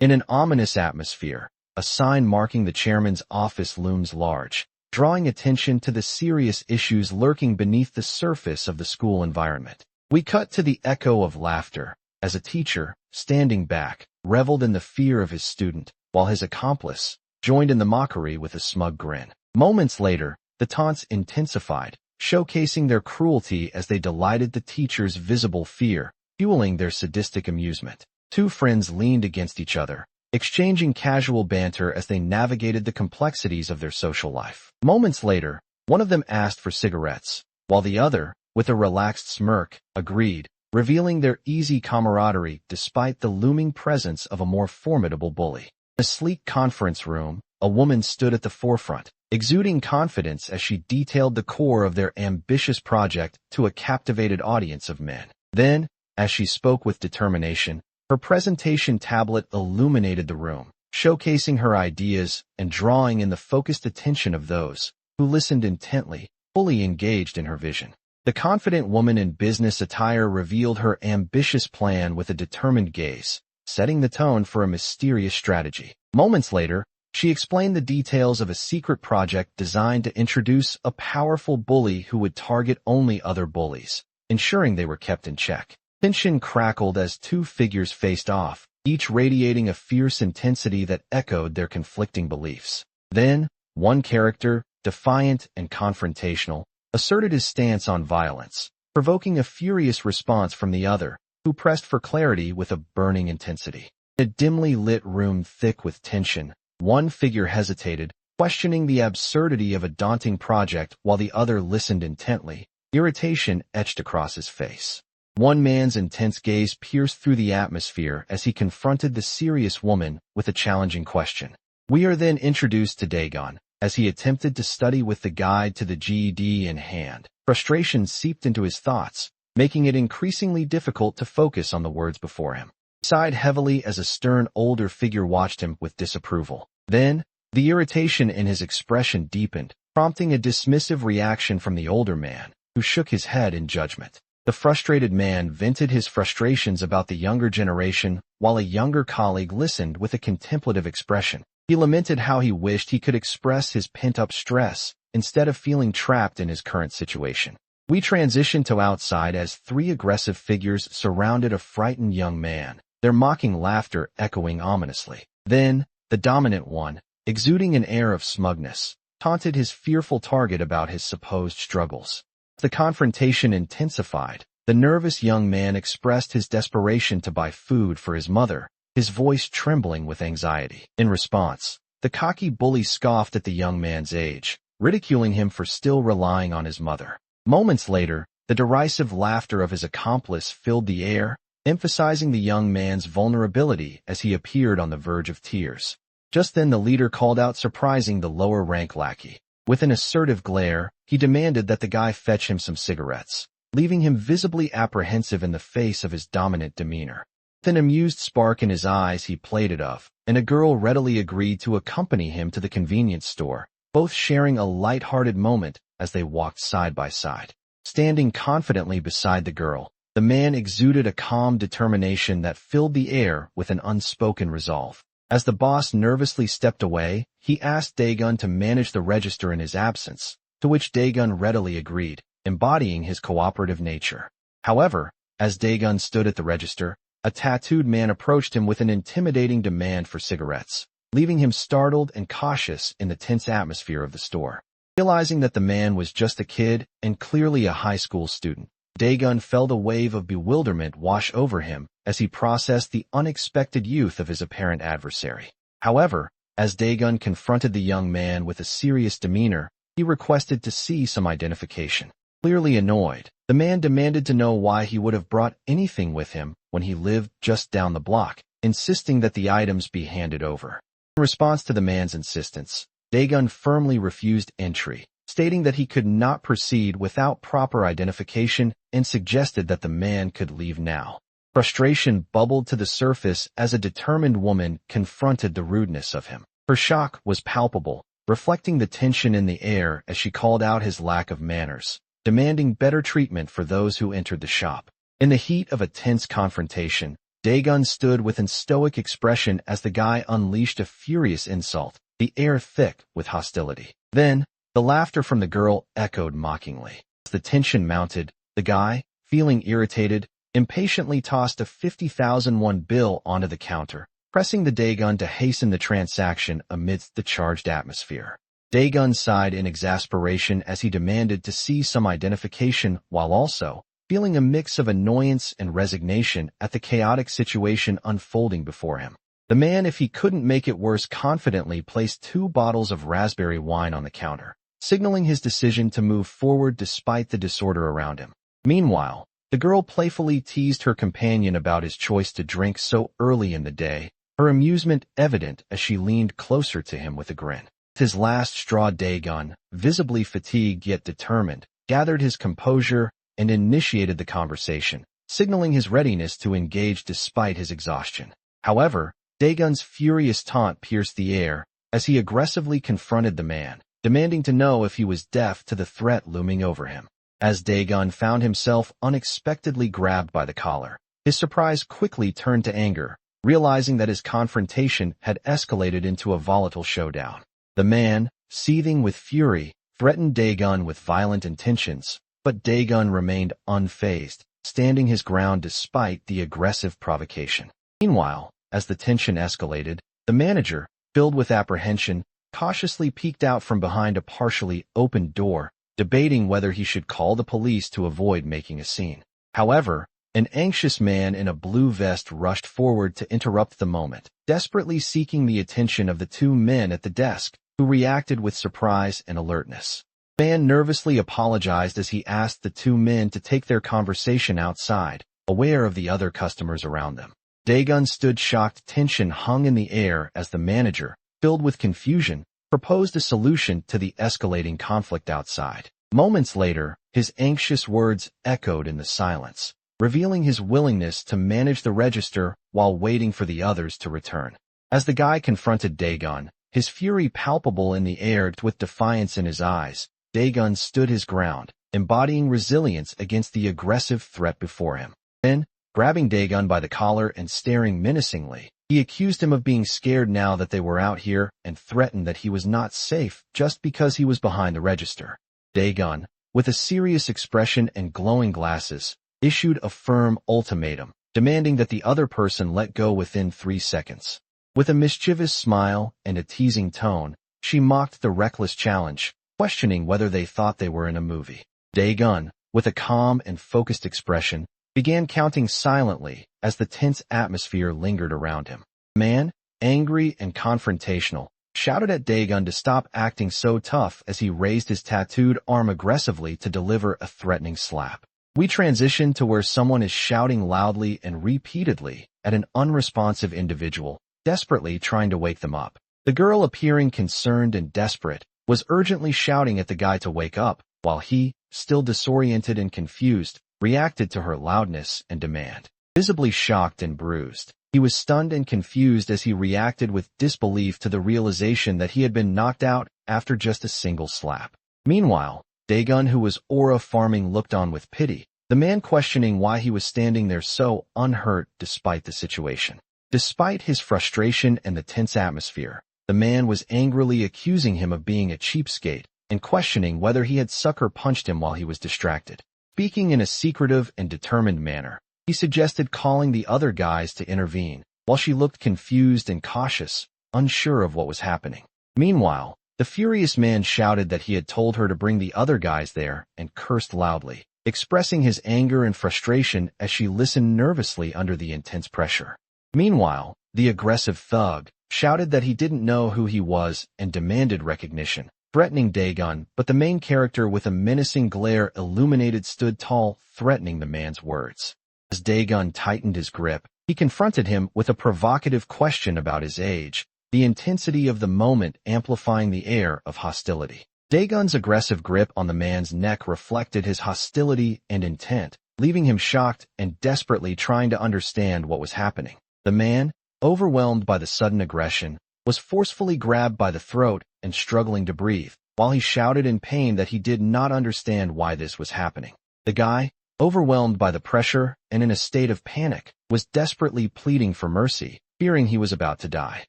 In an ominous atmosphere, a sign marking the chairman's office looms large, drawing attention to the serious issues lurking beneath the surface of the school environment. We cut to the echo of laughter, as a teacher, standing back, reveled in the fear of his student, while his accomplice joined in the mockery with a smug grin. Moments later, the taunts intensified, showcasing their cruelty as they delighted the teacher's visible fear, fueling their sadistic amusement. Two friends leaned against each other, exchanging casual banter as they navigated the complexities of their social life. Moments later, one of them asked for cigarettes, while the other, with a relaxed smirk, agreed, revealing their easy camaraderie despite the looming presence of a more formidable bully. In a sleek conference room, a woman stood at the forefront, exuding confidence as she detailed the core of their ambitious project to a captivated audience of men. Then, as she spoke with determination, her presentation tablet illuminated the room, showcasing her ideas and drawing in the focused attention of those who listened intently, fully engaged in her vision. The confident woman in business attire revealed her ambitious plan with a determined gaze, setting the tone for a mysterious strategy. Moments later, she explained the details of a secret project designed to introduce a powerful bully who would target only other bullies, ensuring they were kept in check. Tension crackled as two figures faced off, each radiating a fierce intensity that echoed their conflicting beliefs. Then, one character, defiant and confrontational, asserted his stance on violence, provoking a furious response from the other, who pressed for clarity with a burning intensity. In a dimly lit room thick with tension, one figure hesitated, questioning the absurdity of a daunting project while the other listened intently, irritation etched across his face. One man's intense gaze pierced through the atmosphere as he confronted the serious woman with a challenging question. We are then introduced to Dagon, as he attempted to study with the guide to the GED in hand. Frustration seeped into his thoughts, making it increasingly difficult to focus on the words before him. He sighed heavily as a stern older figure watched him with disapproval. Then, the irritation in his expression deepened, prompting a dismissive reaction from the older man, who shook his head in judgment. The frustrated man vented his frustrations about the younger generation, while a younger colleague listened with a contemplative expression. He lamented how he wished he could express his pent-up stress, instead of feeling trapped in his current situation. We transition to outside as three aggressive figures surrounded a frightened young man, their mocking laughter echoing ominously. Then, the dominant one, exuding an air of smugness, taunted his fearful target about his supposed struggles. As the confrontation intensified, the nervous young man expressed his desperation to buy food for his mother, his voice trembling with anxiety. In response, the cocky bully scoffed at the young man's age, ridiculing him for still relying on his mother. Moments later, the derisive laughter of his accomplice filled the air, emphasizing the young man's vulnerability as he appeared on the verge of tears. Just then the leader called out, surprising the lower-rank lackey. With an assertive glare, he demanded that the guy fetch him some cigarettes, leaving him visibly apprehensive in the face of his dominant demeanor. With an amused spark in his eyes he played it off, and a girl readily agreed to accompany him to the convenience store, both sharing a light-hearted moment as they walked side by side. Standing confidently beside the girl, the man exuded a calm determination that filled the air with an unspoken resolve. As the boss nervously stepped away, he asked Dagon to manage the register in his absence, to which Dagon readily agreed, embodying his cooperative nature. However, as Dagon stood at the register, a tattooed man approached him with an intimidating demand for cigarettes, leaving him startled and cautious in the tense atmosphere of the store. Realizing that the man was just a kid and clearly a high school student, Dagon felt a wave of bewilderment wash over him as he processed the unexpected youth of his apparent adversary. However, as Dagon confronted the young man with a serious demeanor, he requested to see some identification. Clearly annoyed, the man demanded to know why he would have brought anything with him when he lived just down the block, insisting that the items be handed over. In response to the man's insistence, Dagon firmly refused entry, stating that he could not proceed without proper identification and suggested that the man could leave now. Frustration bubbled to the surface as a determined woman confronted the rudeness of him. Her shock was palpable, reflecting the tension in the air as she called out his lack of manners, demanding better treatment for those who entered the shop. In the heat of a tense confrontation, Daegun stood with an stoic expression as the guy unleashed a furious insult, the air thick with hostility. Then, the laughter from the girl echoed mockingly. As the tension mounted, the guy, feeling irritated, impatiently tossed a 50,000 won bill onto the counter, pressing the Daegun to hasten the transaction amidst the charged atmosphere. Daegun sighed in exasperation as he demanded to see some identification while also feeling a mix of annoyance and resignation at the chaotic situation unfolding before him. The man, if he couldn't make it worse, confidently placed 2 bottles of raspberry wine on the counter, signaling his decision to move forward despite the disorder around him. Meanwhile, the girl playfully teased her companion about his choice to drink so early in the day, her amusement evident as she leaned closer to him with a grin. His last straw, Daegun, visibly fatigued yet determined, gathered his composure and initiated the conversation, signaling his readiness to engage despite his exhaustion. However, Daegun's furious taunt pierced the air as he aggressively confronted the man, demanding to know if he was deaf to the threat looming over him. As Daegun found himself unexpectedly grabbed by the collar, his surprise quickly turned to anger, realizing that his confrontation had escalated into a volatile showdown. The man, seething with fury, threatened Daegun with violent intentions, but Daegun remained unfazed, standing his ground despite the aggressive provocation. Meanwhile, as the tension escalated, the manager, filled with apprehension, cautiously peeked out from behind a partially opened door, debating whether he should call the police to avoid making a scene. However, an anxious man in a blue vest rushed forward to interrupt the moment, desperately seeking the attention of the 2 men at the desk, who reacted with surprise and alertness. The man nervously apologized as he asked the 2 men to take their conversation outside, aware of the other customers around them. Daegun stood shocked, tension hung in the air as the manager, filled with confusion, proposed a solution to the escalating conflict outside. Moments later, his anxious words echoed in the silence, revealing his willingness to manage the register while waiting for the others to return. As the guy confronted Daegun, his fury palpable in the air with defiance in his eyes, Daegun stood his ground, embodying resilience against the aggressive threat before him. Then, grabbing Daegun by the collar and staring menacingly, he accused him of being scared now that they were out here and threatened that he was not safe just because he was behind the register. Daegun, with a serious expression and glowing glasses, issued a firm ultimatum, demanding that the other person let go within 3 seconds. With a mischievous smile and a teasing tone, she mocked the reckless challenge, questioning whether they thought they were in a movie. Daegun, with a calm and focused expression, began counting silently as the tense atmosphere lingered around him. The man, angry and confrontational, shouted at Daegun to stop acting so tough as he raised his tattooed arm aggressively to deliver a threatening slap. We transition to where someone is shouting loudly and repeatedly at an unresponsive individual, desperately trying to wake them up. The girl, appearing concerned and desperate, was urgently shouting at the guy to wake up, while he, still disoriented and confused, reacted to her loudness and demand. Visibly shocked and bruised, he was stunned and confused as he reacted with disbelief to the realization that he had been knocked out after just a single slap. Meanwhile, Daegun, who was aura farming, looked on with pity, the man questioning why he was standing there so unhurt despite the situation. Despite his frustration and the tense atmosphere, the man was angrily accusing him of being a cheapskate and questioning whether he had sucker punched him while he was distracted. Speaking in a secretive and determined manner, he suggested calling the other guys to intervene, while she looked confused and cautious, unsure of what was happening. Meanwhile, the furious man shouted that he had told her to bring the other guys there and cursed loudly, expressing his anger and frustration as she listened nervously under the intense pressure. Meanwhile, the aggressive thug shouted that he didn't know who he was and demanded recognition, threatening Daegun, but the main character, with a menacing glare illuminated, stood tall, threatening the man's words. As Daegun tightened his grip, he confronted him with a provocative question about his age, the intensity of the moment amplifying the air of hostility. Daegun's aggressive grip on the man's neck reflected his hostility and intent, leaving him shocked and desperately trying to understand what was happening. The man, overwhelmed by the sudden aggression, was forcefully grabbed by the throat and struggling to breathe, while he shouted in pain that he did not understand why this was happening. The guy, overwhelmed by the pressure and in a state of panic, was desperately pleading for mercy, fearing he was about to die.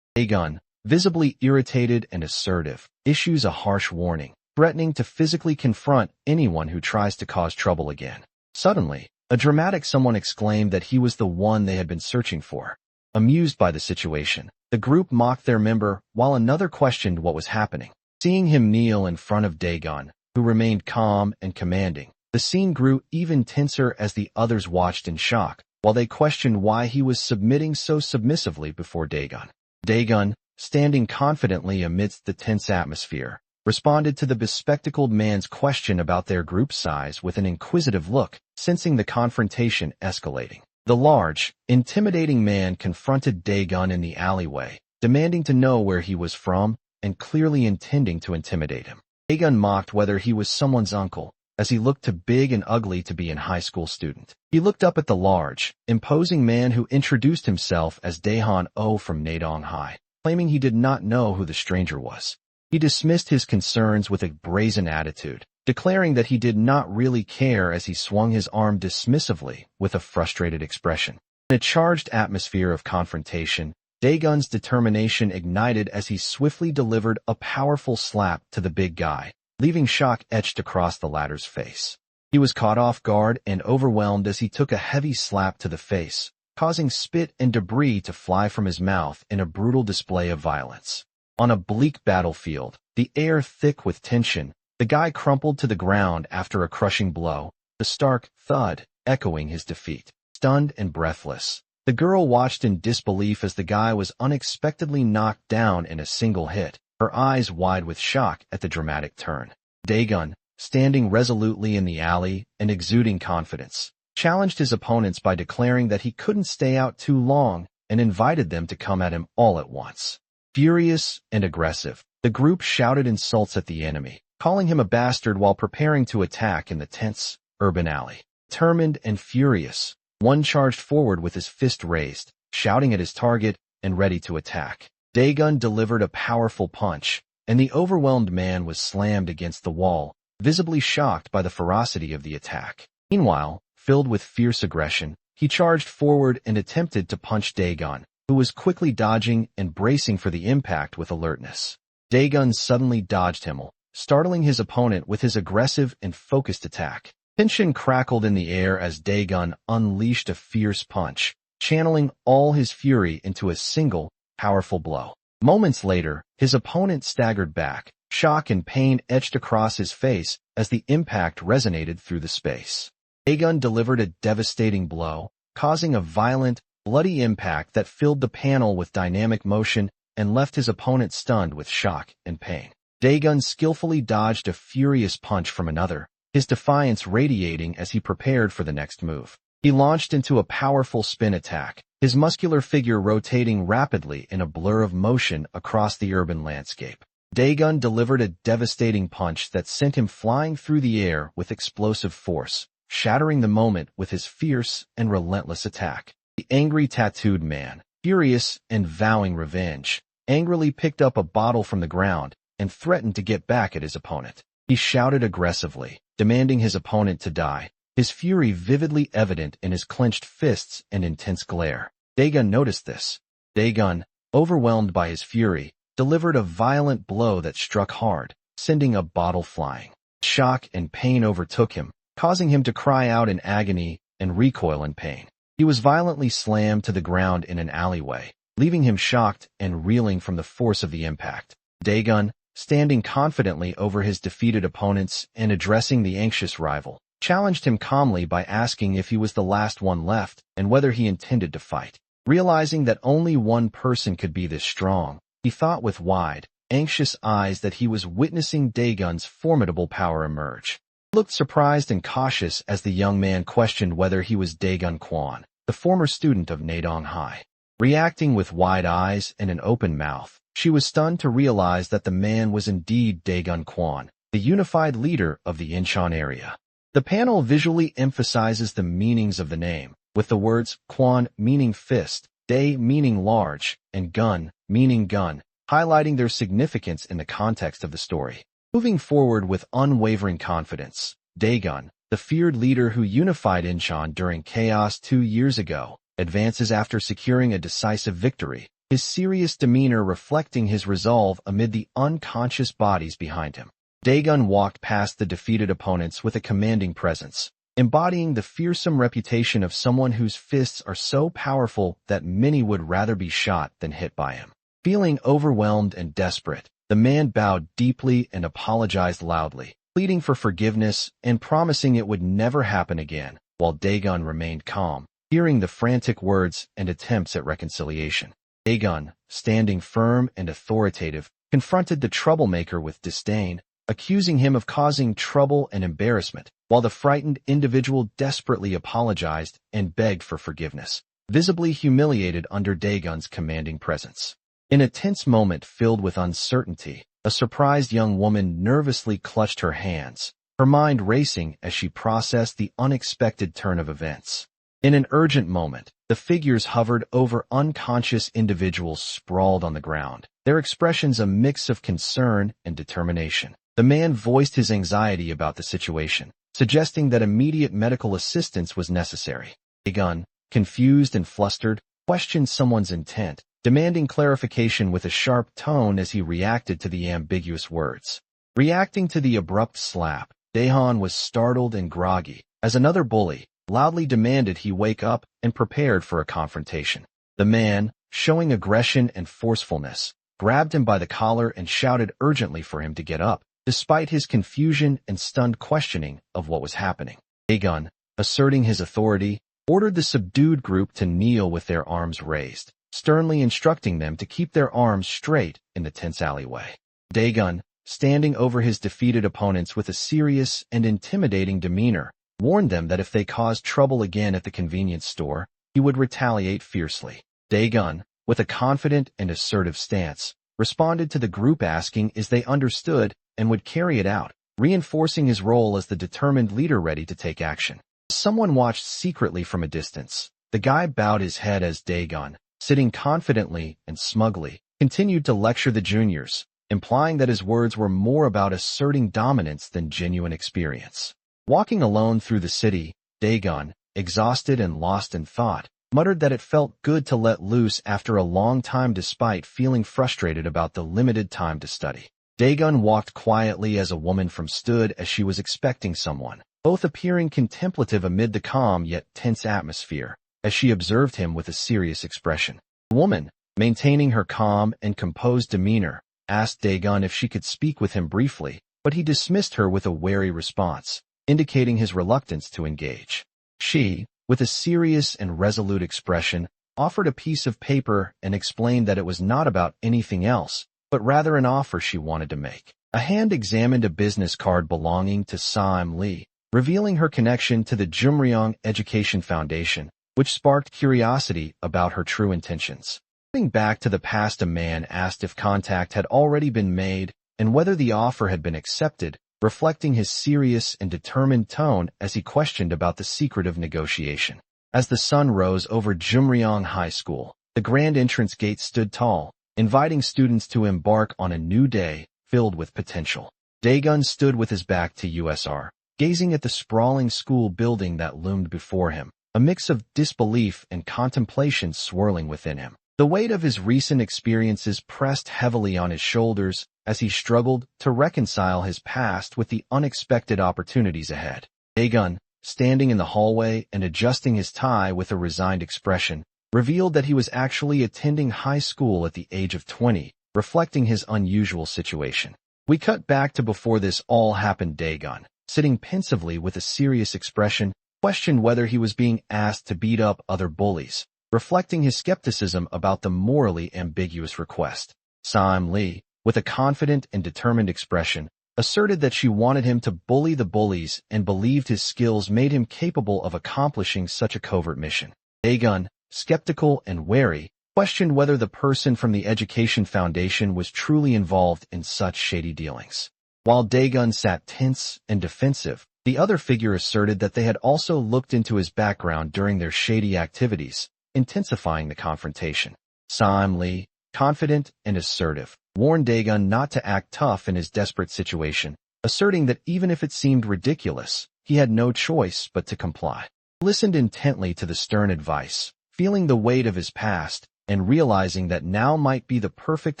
Daegun, visibly irritated and assertive, issues a harsh warning, threatening to physically confront anyone who tries to cause trouble again. Suddenly, a dramatic someone exclaimed that he was the one they had been searching for. Amused by the situation, the group mocked their member while another questioned what was happening. Seeing him kneel in front of Daegun, who remained calm and commanding, the scene grew even tenser as the others watched in shock, while they questioned why he was submitting so submissively before Daegun. Daegun, standing confidently amidst the tense atmosphere, responded to the bespectacled man's question about their group size with an inquisitive look, sensing the confrontation escalating. The large, intimidating man confronted Daegun in the alleyway, demanding to know where he was from and clearly intending to intimidate him. Daegun mocked whether he was someone's uncle, as he looked too big and ugly to be a high school student. He looked up at the large, imposing man who introduced himself as Daehan Oh from Nadong High, claiming he did not know who the stranger was. He dismissed his concerns with a brazen attitude, declaring that he did not really care as he swung his arm dismissively with a frustrated expression. In a charged atmosphere of confrontation, Daegun's determination ignited as he swiftly delivered a powerful slap to the big guy, leaving shock etched across the latter's face. He was caught off guard and overwhelmed as he took a heavy slap to the face, causing spit and debris to fly from his mouth in a brutal display of violence. On a bleak battlefield, the air thick with tension, the guy crumpled to the ground after a crushing blow, the stark thud echoing his defeat. Stunned and breathless, the girl watched in disbelief as the guy was unexpectedly knocked down in a single hit, her eyes wide with shock at the dramatic turn. Daegun, standing resolutely in the alley and exuding confidence, challenged his opponents by declaring that he couldn't stay out too long and invited them to come at him all at once. Furious and aggressive, the group shouted insults at the enemy, calling him a bastard while preparing to attack in the tense, urban alley. Determined and furious, one charged forward with his fist raised, shouting at his target and ready to attack. Daegun delivered a powerful punch, and the overwhelmed man was slammed against the wall, visibly shocked by the ferocity of the attack. Meanwhile, filled with fierce aggression, he charged forward and attempted to punch Daegun, who was quickly dodging and bracing for the impact with alertness. Daegun suddenly dodged him, startling his opponent with his aggressive and focused attack. Tension crackled in the air as Daegun unleashed a fierce punch, channeling all his fury into a single, powerful blow. Moments later, his opponent staggered back, shock and pain etched across his face as the impact resonated through the space. Daegun delivered a devastating blow, causing a violent, bloody impact that filled the panel with dynamic motion and left his opponent stunned with shock and pain. Daegun skillfully dodged a furious punch from another, his defiance radiating as he prepared for the next move. He launched into a powerful spin attack, his muscular figure rotating rapidly in a blur of motion across the urban landscape. Daegun delivered a devastating punch that sent him flying through the air with explosive force, shattering the moment with his fierce and relentless attack. The angry tattooed man, furious and vowing revenge, angrily picked up a bottle from the ground and threatened to get back at his opponent. He shouted aggressively, demanding his opponent to die, his fury vividly evident in his clenched fists and intense glare. Daegun noticed this. Daegun, overwhelmed by his fury, delivered a violent blow that struck hard, sending a bottle flying. Shock and pain overtook him, causing him to cry out in agony and recoil in pain. He was violently slammed to the ground in an alleyway, leaving him shocked and reeling from the force of the impact. Daegun, standing confidently over his defeated opponents and addressing the anxious rival, challenged him calmly by asking if he was the last one left and whether he intended to fight. Realizing that only one person could be this strong, he thought with wide, anxious eyes that he was witnessing Daegun's formidable power emerge. He looked surprised and cautious as the young man questioned whether he was Daegun Kwon, the former student of Nadong High. Reacting with wide eyes and an open mouth, she was stunned to realize that the man was indeed Daegun Kwon, the unified leader of the Incheon area. The panel visually emphasizes the meanings of the name, with the words Kwon meaning fist, Dae meaning large, and Gun meaning gun, highlighting their significance in the context of the story. Moving forward with unwavering confidence, Daegun, the feared leader who unified Incheon during chaos 2 years ago, advances after securing a decisive victory, his serious demeanor reflecting his resolve amid the unconscious bodies behind him. Daegun walked past the defeated opponents with a commanding presence, embodying the fearsome reputation of someone whose fists are so powerful that many would rather be shot than hit by him. Feeling overwhelmed and desperate, the man bowed deeply and apologized loudly, pleading for forgiveness and promising it would never happen again, while Daegun remained calm, hearing the frantic words and attempts at reconciliation. Daegun, standing firm and authoritative, confronted the troublemaker with disdain, accusing him of causing trouble and embarrassment, while the frightened individual desperately apologized and begged for forgiveness, visibly humiliated under Daegun's commanding presence. In a tense moment filled with uncertainty, a surprised young woman nervously clutched her hands, her mind racing as she processed the unexpected turn of events. In an urgent moment, the figures hovered over unconscious individuals sprawled on the ground, their expressions a mix of concern and determination. The man voiced his anxiety about the situation, suggesting that immediate medical assistance was necessary. Daegun, confused and flustered, questioned someone's intent, demanding clarification with a sharp tone as he reacted to the ambiguous words. Reacting to the abrupt slap, Daehan was startled and groggy, as another bully loudly demanded he wake up and prepared for a confrontation. The man, showing aggression and forcefulness, grabbed him by the collar and shouted urgently for him to get up, despite his confusion and stunned questioning of what was happening. Daegun, asserting his authority, ordered the subdued group to kneel with their arms raised, sternly instructing them to keep their arms straight in the tense alleyway. Daegun, standing over his defeated opponents with a serious and intimidating demeanor, warned them that if they caused trouble again at the convenience store, he would retaliate fiercely. Daegun, with a confident and assertive stance, responded to the group asking if they understood and would carry it out, reinforcing his role as the determined leader ready to take action. Someone watched secretly from a distance. The guy bowed his head as Daegun, sitting confidently and smugly, continued to lecture the juniors, implying that his words were more about asserting dominance than genuine experience. Walking alone through the city, Daegun, exhausted and lost in thought, muttered that it felt good to let loose after a long time despite feeling frustrated about the limited time to study. Daegun walked quietly as a woman from stood as she was expecting someone, both appearing contemplative amid the calm yet tense atmosphere, as she observed him with a serious expression. The woman, maintaining her calm and composed demeanor, asked Daegun if she could speak with him briefly, but he dismissed her with a wary response, indicating his reluctance to engage. She, with a serious and resolute expression, offered a piece of paper and explained that it was not about anything else, but rather an offer she wanted to make. A hand examined a business card belonging to Sam Lee, revealing her connection to the Jumryong Education Foundation, which sparked curiosity about her true intentions. Getting back to the past, a man asked if contact had already been made and whether the offer had been accepted, reflecting his serious and determined tone as he questioned about the secret of negotiation. As the sun rose over Jumryong High School, the grand entrance gate stood tall, inviting students to embark on a new day filled with potential. Daegun stood with his back to USR, gazing at the sprawling school building that loomed before him, a mix of disbelief and contemplation swirling within him. The weight of his recent experiences pressed heavily on his shoulders as he struggled to reconcile his past with the unexpected opportunities ahead. Daegun, standing in the hallway and adjusting his tie with a resigned expression, revealed that he was actually attending high school at the age of 20, reflecting his unusual situation. We cut back to before this all happened. Daegun, sitting pensively with a serious expression, questioned whether he was being asked to beat up other bullies, reflecting his skepticism about the morally ambiguous request. Sam Lee, with a confident and determined expression, asserted that she wanted him to bully the bullies and believed his skills made him capable of accomplishing such a covert mission. Daegun, skeptical and wary, questioned whether the person from the Education Foundation was truly involved in such shady dealings. While Daegun sat tense and defensive, the other figure asserted that they had also looked into his background during their shady activities, intensifying the confrontation. Sam Lee, confident and assertive, warned Daegun not to act tough in his desperate situation, asserting that even if it seemed ridiculous, he had no choice but to comply. He listened intently to the stern advice, feeling the weight of his past and realizing that now might be the perfect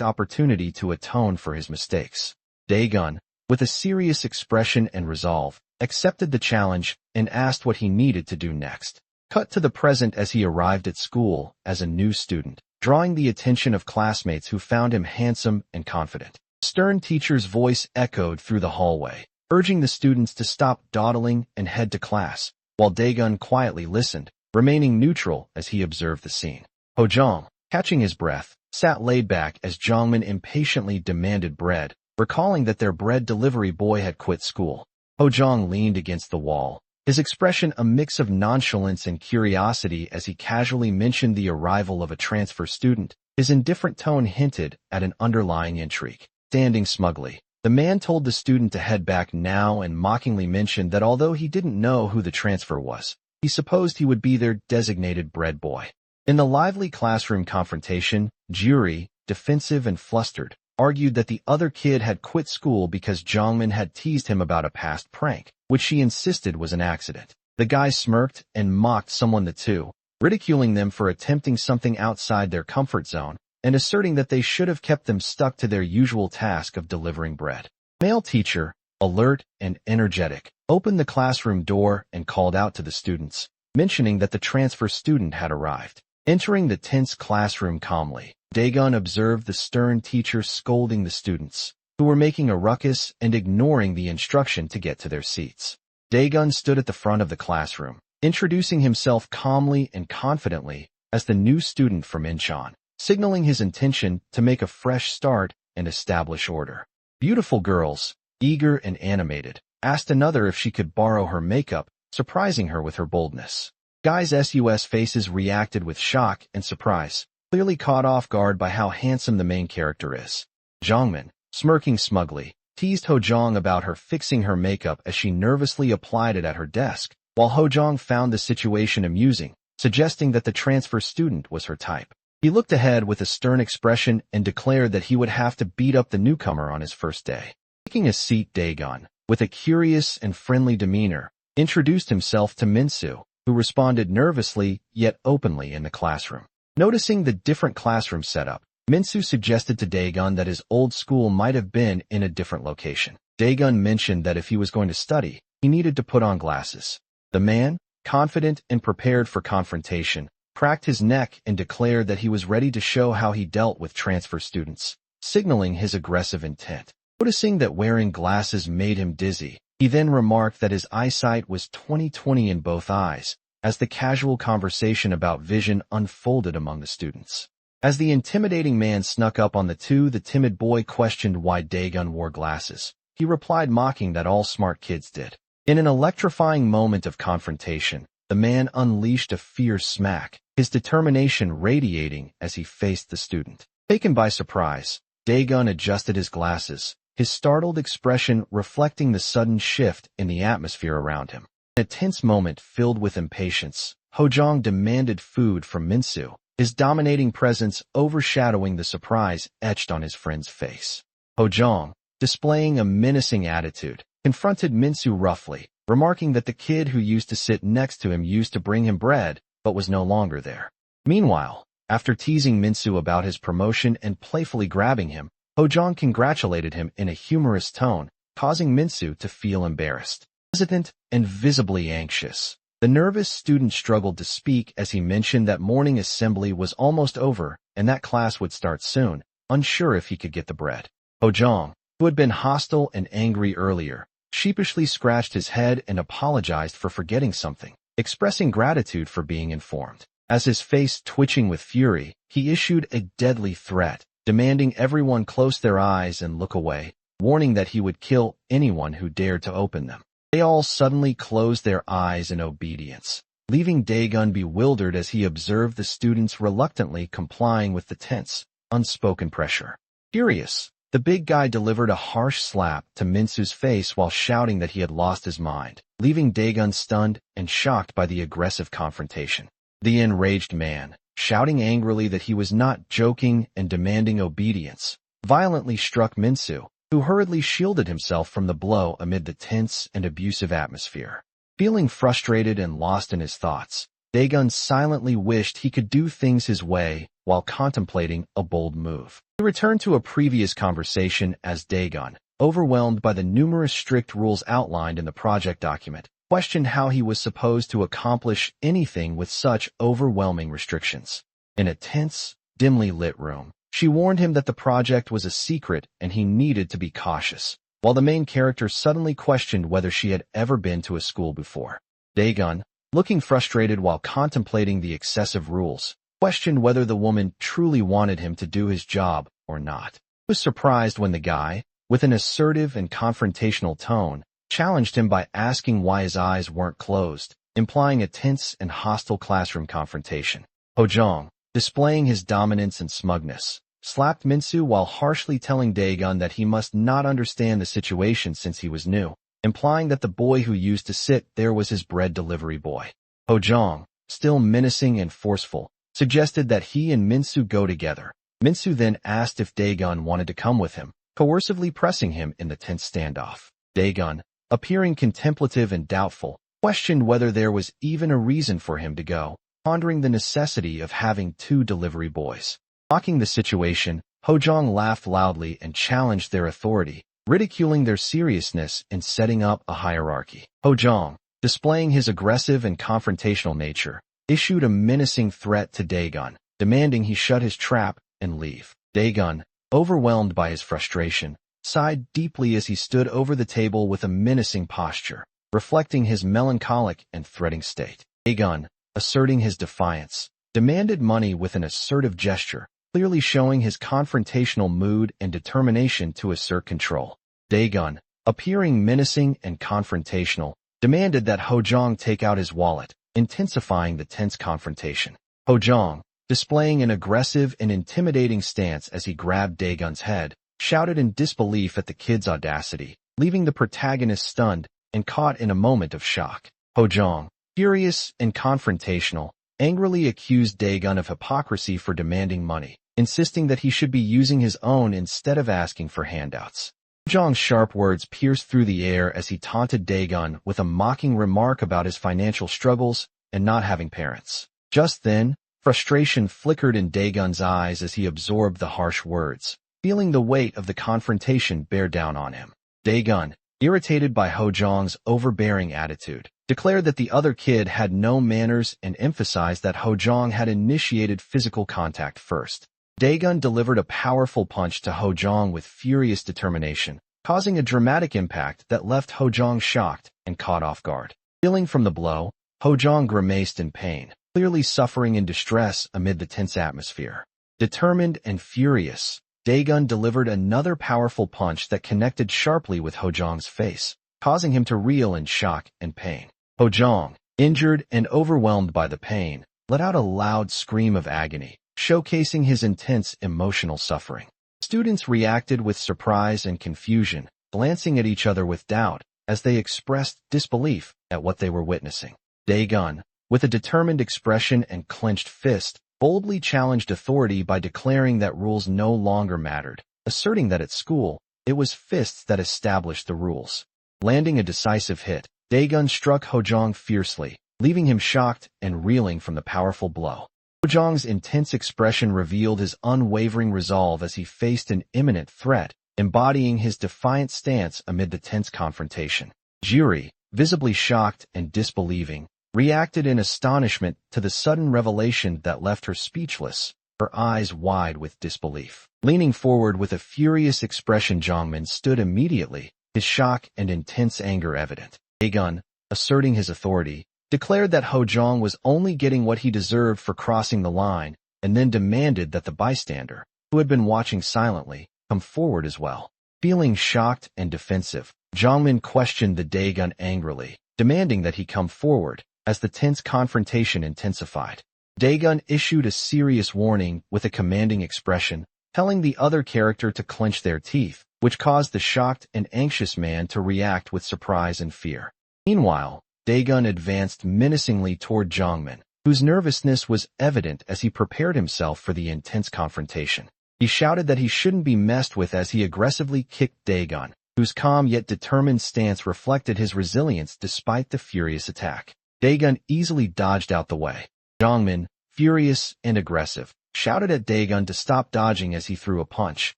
opportunity to atone for his mistakes. Daegun, with a serious expression and resolve, accepted the challenge and asked what he needed to do next. Cut to the present as he arrived at school as a new student, drawing the attention of classmates who found him handsome and confident. Stern teacher's voice echoed through the hallway, urging the students to stop dawdling and head to class, while Daegun quietly listened, remaining neutral as he observed the scene. Hojong, catching his breath, sat laid back as Jongmin impatiently demanded bread, recalling that their bread delivery boy had quit school. Hojong leaned against the wall, his expression a mix of nonchalance and curiosity as he casually mentioned the arrival of a transfer student. His indifferent tone hinted at an underlying intrigue. Standing smugly, the man told the student to head back now and mockingly mentioned that although he didn't know who the transfer was, he supposed he would be their designated bread boy. In the lively classroom confrontation, Juri, defensive and flustered, argued that the other kid had quit school because Jongmin had teased him about a past prank, which she insisted was an accident. The guy smirked and mocked someone the two, ridiculing them for attempting something outside their comfort zone, and asserting that they should have kept them stuck to their usual task of delivering bread. Male teacher, alert and energetic, opened the classroom door and called out to the students, mentioning that the transfer student had arrived. Entering the tense classroom calmly, Daegun observed the stern teacher scolding the students, who were making a ruckus and ignoring the instruction to get to their seats. Daegun stood at the front of the classroom, introducing himself calmly and confidently as the new student from Incheon, signaling his intention to make a fresh start and establish order. Beautiful girls, eager and animated, asked another if she could borrow her makeup, surprising her with her boldness. Guys' SUS faces reacted with shock and surprise, clearly caught off guard by how handsome the main character is. Jongmin, smirking smugly, teased Hojong about her fixing her makeup as she nervously applied it at her desk, while Hojong found the situation amusing, suggesting that the transfer student was her type. He looked ahead with a stern expression and declared that he would have to beat up the newcomer on his first day. Taking a seat, Daegun, with a curious and friendly demeanor, introduced himself to Minsu, who responded nervously yet openly in the classroom. Noticing the different classroom setup, Minsu suggested to Daegun that his old school might have been in a different location. Daegun mentioned that if he was going to study, he needed to put on glasses. The man, confident and prepared for confrontation, cracked his neck and declared that he was ready to show how he dealt with transfer students, signaling his aggressive intent. Noticing that wearing glasses made him dizzy, he then remarked that his eyesight was 20/20 in both eyes, as the casual conversation about vision unfolded among the students. As the intimidating man snuck up on the two, the timid boy questioned why Daegun wore glasses. He replied mocking that all smart kids did. In an electrifying moment of confrontation, the man unleashed a fierce smack, his determination radiating as he faced the student. Taken by surprise, Daegun adjusted his glasses, his startled expression reflecting the sudden shift in the atmosphere around him. In a tense moment filled with impatience, Hojong demanded food from Minsu, his dominating presence overshadowing the surprise etched on his friend's face. Hojong, displaying a menacing attitude, confronted Minsu roughly, remarking that the kid who used to sit next to him used to bring him bread, but was no longer there. Meanwhile, after teasing Minsu about his promotion and playfully grabbing him, Hojong congratulated him in a humorous tone, causing Minsu to feel embarrassed, hesitant, and visibly anxious. The nervous student struggled to speak as he mentioned that morning assembly was almost over and that class would start soon, unsure if he could get the bread. Hojong, who had been hostile and angry earlier, sheepishly scratched his head and apologized for forgetting something, expressing gratitude for being informed. As his face twitching with fury, he issued a deadly threat, demanding everyone close their eyes and look away, warning that he would kill anyone who dared to open them. They all suddenly closed their eyes in obedience, leaving Daegun bewildered as he observed the students reluctantly complying with the tense, unspoken pressure. Furious, the big guy delivered a harsh slap to Minsu's face while shouting that he had lost his mind, leaving Daegun stunned and shocked by the aggressive confrontation. The enraged man, shouting angrily that he was not joking and demanding obedience, violently struck Minsu, who hurriedly shielded himself from the blow amid the tense and abusive atmosphere. Feeling frustrated and lost in his thoughts, Daegun silently wished he could do things his way while contemplating a bold move. He returned to a previous conversation as Daegun, overwhelmed by the numerous strict rules outlined in the project document, questioned how he was supposed to accomplish anything with such overwhelming restrictions. In a tense, dimly lit room, she warned him that the project was a secret and he needed to be cautious, while the main character suddenly questioned whether she had ever been to a school before. Daegun, looking frustrated while contemplating the excessive rules, questioned whether the woman truly wanted him to do his job or not. He was surprised when the guy, with an assertive and confrontational tone, challenged him by asking why his eyes weren't closed, implying a tense and hostile classroom confrontation. Hojong, displaying his dominance and smugness, slapped Minsu while harshly telling Daegun that he must not understand the situation since he was new, implying that the boy who used to sit there was his bread delivery boy. Hojong, still menacing and forceful, suggested that he and Minsu go together. Minsu then asked if Daegun wanted to come with him, coercively pressing him in the tense standoff. Daegun, appearing contemplative and doubtful, questioned whether there was even a reason for him to go, pondering the necessity of having two delivery boys. Mocking the situation, Hojong laughed loudly and challenged their authority, ridiculing their seriousness in setting up a hierarchy. Hojong, displaying his aggressive and confrontational nature, issued a menacing threat to Daegun, demanding he shut his trap and leave. Daegun, overwhelmed by his frustration, sighed deeply as he stood over the table with a menacing posture, reflecting his melancholic and threatening state. Daegun, asserting his defiance, demanded money with an assertive gesture, clearly showing his confrontational mood and determination to assert control. Daegun, appearing menacing and confrontational, demanded that Hojong take out his wallet, intensifying the tense confrontation. Hojong, displaying an aggressive and intimidating stance as he grabbed Daegun's head, shouted in disbelief at the kid's audacity, leaving the protagonist stunned and caught in a moment of shock. Hojong, furious and confrontational, angrily accused Daegun of hypocrisy for demanding money, insisting that he should be using his own instead of asking for handouts. Hojong's sharp words pierced through the air as he taunted Daegun with a mocking remark about his financial struggles and not having parents. Just then, frustration flickered in Daegun's eyes as he absorbed the harsh words, feeling the weight of the confrontation bear down on him. Daegun, irritated by Hojong's overbearing attitude, declared that the other kid had no manners and emphasized that Hojong had initiated physical contact first. Daegun delivered a powerful punch to Hojong with furious determination, causing a dramatic impact that left Hojong shocked and caught off guard. Reeling from the blow, Hojong grimaced in pain, clearly suffering in distress amid the tense atmosphere. Determined and furious, Daegun delivered another powerful punch that connected sharply with Hojong's face, causing him to reel in shock and pain. Hojong, injured and overwhelmed by the pain, let out a loud scream of agony, showcasing his intense emotional suffering. Students reacted with surprise and confusion, glancing at each other with doubt as they expressed disbelief at what they were witnessing. Daegun, with a determined expression and clenched fist, boldly challenged authority by declaring that rules no longer mattered, asserting that at school, it was fists that established the rules. Landing a decisive hit, Daegun struck Hojong fiercely, leaving him shocked and reeling from the powerful blow. Hojong's intense expression revealed his unwavering resolve as he faced an imminent threat, embodying his defiant stance amid the tense confrontation. Jiri, visibly shocked and disbelieving, reacted in astonishment to the sudden revelation that left her speechless, her eyes wide with disbelief. Leaning forward with a furious expression, Jongmin stood immediately, his shock and intense anger evident. Daegun, asserting his authority, declared that Hojong was only getting what he deserved for crossing the line, and then demanded that the bystander, who had been watching silently, come forward as well. Feeling shocked and defensive, Jongmin questioned the Daegun angrily, demanding that he come forward, as the tense confrontation intensified. Daegun issued a serious warning with a commanding expression, telling the other character to clench their teeth, which caused the shocked and anxious man to react with surprise and fear. Meanwhile, Daegun advanced menacingly toward Jongmin, whose nervousness was evident as he prepared himself for the intense confrontation. He shouted that he shouldn't be messed with as he aggressively kicked Daegun, whose calm yet determined stance reflected his resilience despite the furious attack. Daegun easily dodged out the way. Jongmin, furious and aggressive, shouted at Daegun to stop dodging as he threw a punch,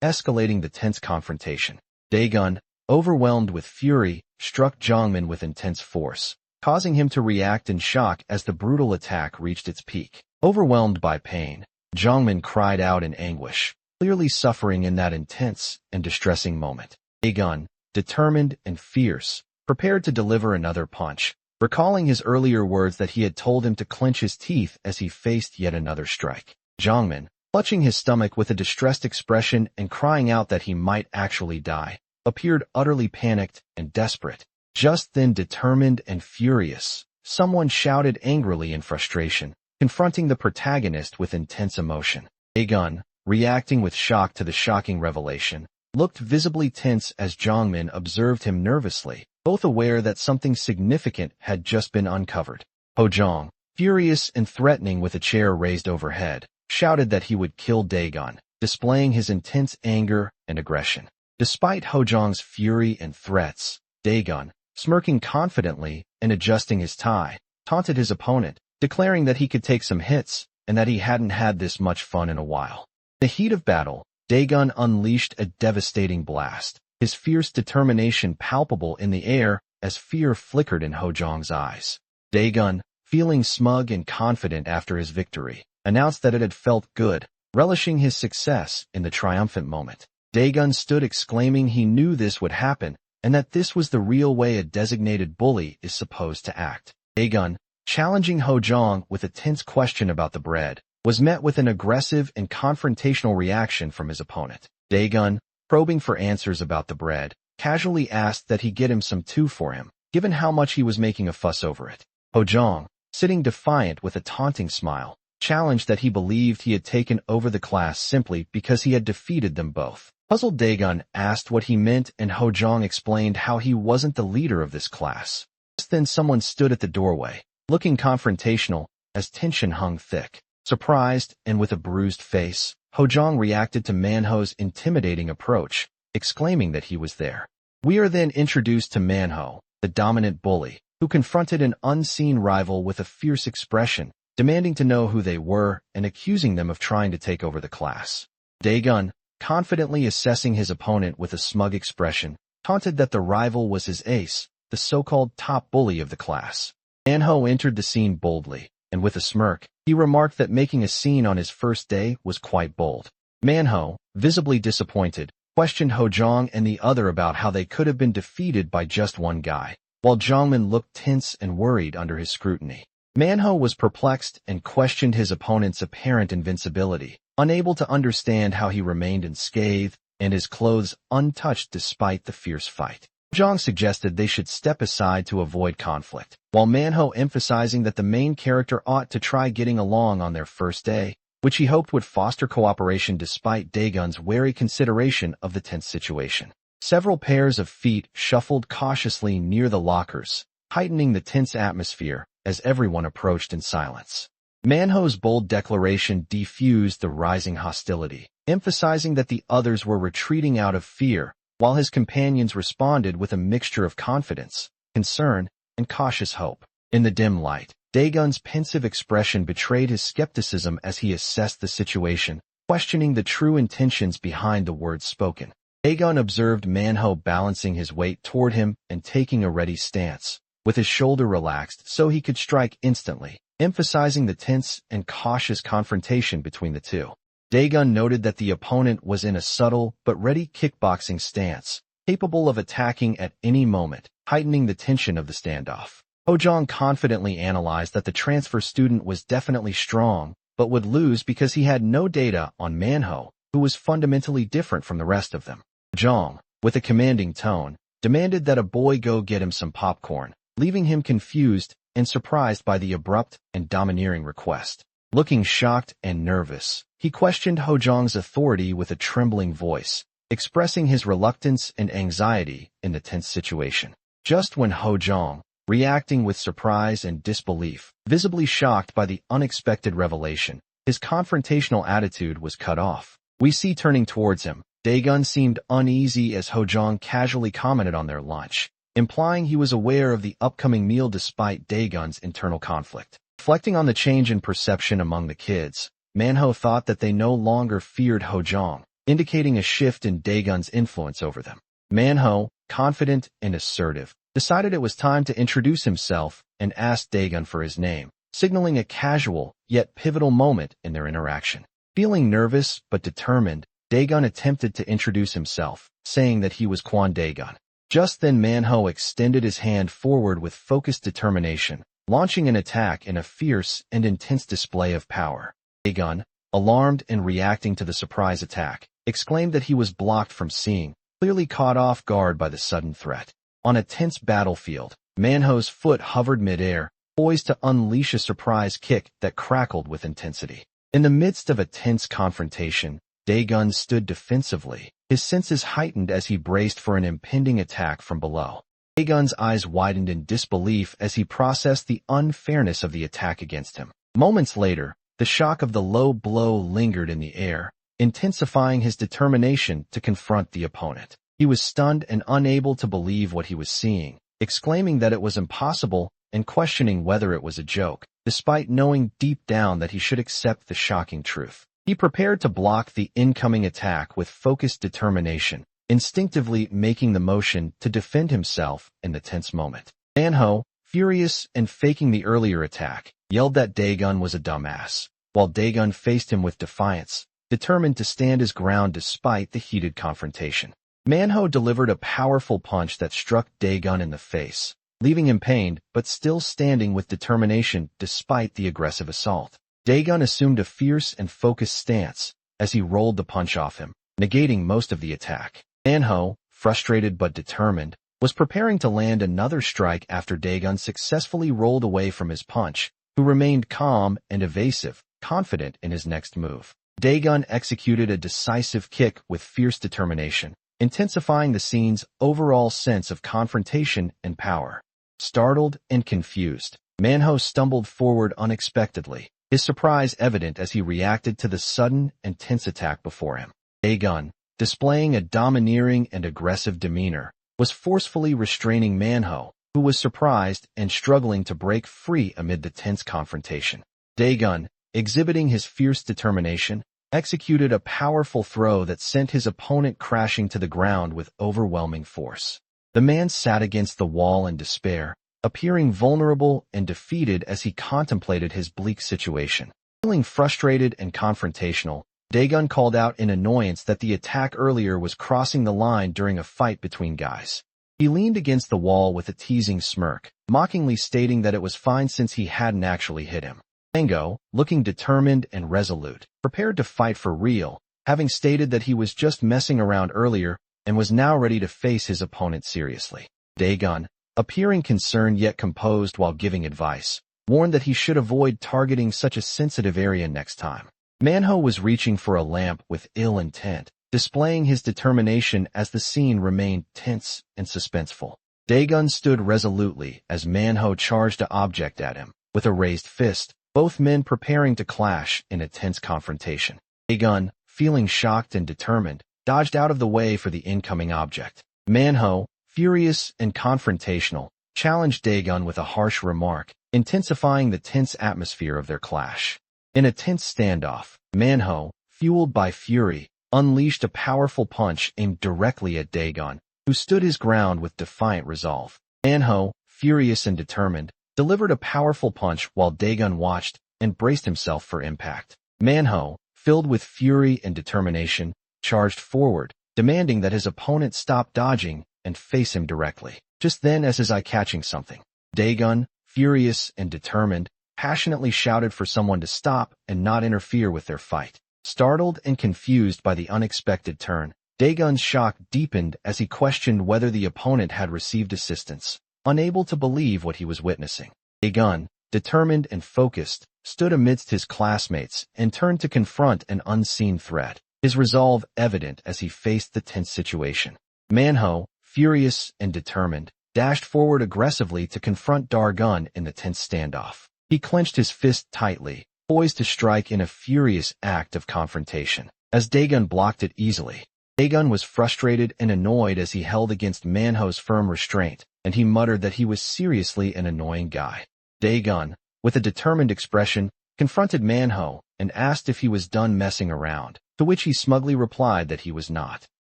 escalating the tense confrontation. Daegun, overwhelmed with fury, struck Jongmin with intense force, causing him to react in shock as the brutal attack reached its peak. Overwhelmed by pain, Jongmin cried out in anguish, clearly suffering in that intense and distressing moment. Daegun, determined and fierce, prepared to deliver another punch, recalling his earlier words that he had told him to clench his teeth as he faced yet another strike. Jongmin, clutching his stomach with a distressed expression and crying out that he might actually die, appeared utterly panicked and desperate. Just then, determined and furious, someone shouted angrily in frustration, confronting the protagonist with intense emotion. Daegun, reacting with shock to the shocking revelation, looked visibly tense as Jongmin observed him nervously, both aware that something significant had just been uncovered. Hojong, furious and threatening with a chair raised overhead, shouted that he would kill Daegun, displaying his intense anger and aggression. Despite Hojong's fury and threats, Daegun, smirking confidently and adjusting his tie, taunted his opponent, declaring that he could take some hits and that he hadn't had this much fun in a while. In the heat of battle, Daegun unleashed a devastating blast, his fierce determination palpable in the air as fear flickered in Hojong's eyes. Daegun, feeling smug and confident after his victory, announced that it had felt good, relishing his success in the triumphant moment. Daegun stood exclaiming he knew this would happen and that this was the real way a designated bully is supposed to act. Daegun, challenging Hojong with a tense question about the bread, was met with an aggressive and confrontational reaction from his opponent. Daegun, probing for answers about the bread, casually asked that he get him some too for him, given how much he was making a fuss over it. Hojong, sitting defiant with a taunting smile, challenged that he believed he had taken over the class simply because he had defeated them both. Puzzled, Daegun asked what he meant and Hojong explained how he wasn't the leader of this class. Just then someone stood at the doorway, looking confrontational, as tension hung thick. Surprised and with a bruised face, Hojong reacted to Manhwa's intimidating approach, exclaiming that he was there. We are then introduced to Manhwa, the dominant bully, who confronted an unseen rival with a fierce expression, demanding to know who they were and accusing them of trying to take over the class. Daegun, confidently assessing his opponent with a smug expression, taunted that the rival was his ace, the so-called top bully of the class. Manhwa entered the scene boldly, and with a smirk, he remarked that making a scene on his first day was quite bold. Manhwa, visibly disappointed, questioned Hojong and the other about how they could have been defeated by just one guy, while Jongmin looked tense and worried under his scrutiny. Manhwa was perplexed and questioned his opponent's apparent invincibility, unable to understand how he remained unscathed and his clothes untouched despite the fierce fight. Hojong suggested they should step aside to avoid conflict, while Manhwa emphasizing that the main character ought to try getting along on their first day, which he hoped would foster cooperation despite Daegun's wary consideration of the tense situation. Several pairs of feet shuffled cautiously near the lockers, heightening the tense atmosphere as everyone approached in silence. Manhwa's bold declaration defused the rising hostility, emphasizing that the others were retreating out of fear, while his companions responded with a mixture of confidence, concern, and cautious hope. In the dim light, Daegun's pensive expression betrayed his skepticism as he assessed the situation, questioning the true intentions behind the words spoken. Daegun observed Manhwa balancing his weight toward him and taking a ready stance, with his shoulder relaxed so he could strike instantly, emphasizing the tense and cautious confrontation between the two. Daegun noted that the opponent was in a subtle but ready kickboxing stance, capable of attacking at any moment, heightening the tension of the standoff. Hojong confidently analyzed that the transfer student was definitely strong, but would lose because he had no data on Manhwa, who was fundamentally different from the rest of them. Hojong, with a commanding tone, demanded that a boy go get him some popcorn, leaving him confused and surprised by the abrupt and domineering request. Looking shocked and nervous, he questioned Hojong's authority with a trembling voice, expressing his reluctance and anxiety in the tense situation. Just when Hojong, reacting with surprise and disbelief, visibly shocked by the unexpected revelation, his confrontational attitude was cut off. We see turning towards him. Daegun seemed uneasy as Hojong casually commented on their lunch, implying he was aware of the upcoming meal despite Daegun's internal conflict. Reflecting on the change in perception among the kids, Manhwa thought that they no longer feared Hojong, indicating a shift in Daegun's influence over them. Manhwa, confident and assertive, decided it was time to introduce himself and asked Daegun for his name, signaling a casual yet pivotal moment in their interaction. Feeling nervous but determined, Daegun attempted to introduce himself, saying that he was Kwon Daegun. Just then Manhwa extended his hand forward with focused determination, launching an attack in a fierce and intense display of power. Daegun, alarmed and reacting to the surprise attack, exclaimed that he was blocked from seeing, clearly caught off guard by the sudden threat. On a tense battlefield, Manhwa's foot hovered midair, poised to unleash a surprise kick that crackled with intensity. In the midst of a tense confrontation, Daegun stood defensively, his senses heightened as he braced for an impending attack from below. Daegun's eyes widened in disbelief as he processed the unfairness of the attack against him. Moments later, the shock of the low blow lingered in the air, intensifying his determination to confront the opponent. He was stunned and unable to believe what he was seeing, exclaiming that it was impossible and questioning whether it was a joke, despite knowing deep down that he should accept the shocking truth. He prepared to block the incoming attack with focused determination, instinctively making the motion to defend himself in the tense moment. Manhwa, furious and faking the earlier attack, yelled that Daegun was a dumbass, while Daegun faced him with defiance, determined to stand his ground despite the heated confrontation. Manhwa delivered a powerful punch that struck Daegun in the face, leaving him pained but still standing with determination despite the aggressive assault. Daegun assumed a fierce and focused stance as he rolled the punch off him, negating most of the attack. Manhwa, frustrated but determined, was preparing to land another strike after Daegun successfully rolled away from his punch, who remained calm and evasive, confident in his next move. Daegun executed a decisive kick with fierce determination, intensifying the scene's overall sense of confrontation and power. Startled and confused, Manhwa stumbled forward unexpectedly, his surprise evident as he reacted to the sudden and tense attack before him. Daegun, displaying a domineering and aggressive demeanor, was forcefully restraining Manhwa, who was surprised and struggling to break free amid the tense confrontation. Daegun, exhibiting his fierce determination, executed a powerful throw that sent his opponent crashing to the ground with overwhelming force. The man sat against the wall in despair, appearing vulnerable and defeated as he contemplated his bleak situation. Feeling frustrated and confrontational, Daegun called out in annoyance that the attack earlier was crossing the line during a fight between guys. He leaned against the wall with a teasing smirk, mockingly stating that it was fine since he hadn't actually hit him. Mango, looking determined and resolute, prepared to fight for real, having stated that he was just messing around earlier and was now ready to face his opponent seriously. Daegun, appearing concerned yet composed while giving advice, warned that he should avoid targeting such a sensitive area next time. Manhwa was reaching for a lamp with ill intent, displaying his determination as the scene remained tense and suspenseful. Daegun stood resolutely as Manhwa charged an object at him, with a raised fist, both men preparing to clash in a tense confrontation. Daegun, feeling shocked and determined, dodged out of the way for the incoming object. Manhwa, furious and confrontational, challenged Daegun with a harsh remark, intensifying the tense atmosphere of their clash. In a tense standoff, Manhwa, fueled by fury, unleashed a powerful punch aimed directly at Daegun, who stood his ground with defiant resolve. Manhwa, furious and determined, delivered a powerful punch while Daegun watched and braced himself for impact. Manhwa, filled with fury and determination, charged forward, demanding that his opponent stop dodging and face him directly. Just then, as his eye catching something, Daegun, furious and determined, passionately shouted for someone to stop and not interfere with their fight. Startled and confused by the unexpected turn, Daegun's shock deepened as he questioned whether the opponent had received assistance, unable to believe what he was witnessing. Daegun, determined and focused, stood amidst his classmates and turned to confront an unseen threat, his resolve evident as he faced the tense situation. Manhwa, furious and determined, dashed forward aggressively to confront Daegun in the tense standoff. He clenched his fist tightly, poised to strike in a furious act of confrontation. as Daegun blocked it easily. Daegun was frustrated and annoyed as he held against Manhwa's firm restraint, and he muttered that he was seriously an annoying guy. Daegun, with a determined expression, confronted Manhwa and asked if he was done messing around, to which he smugly replied that he was not.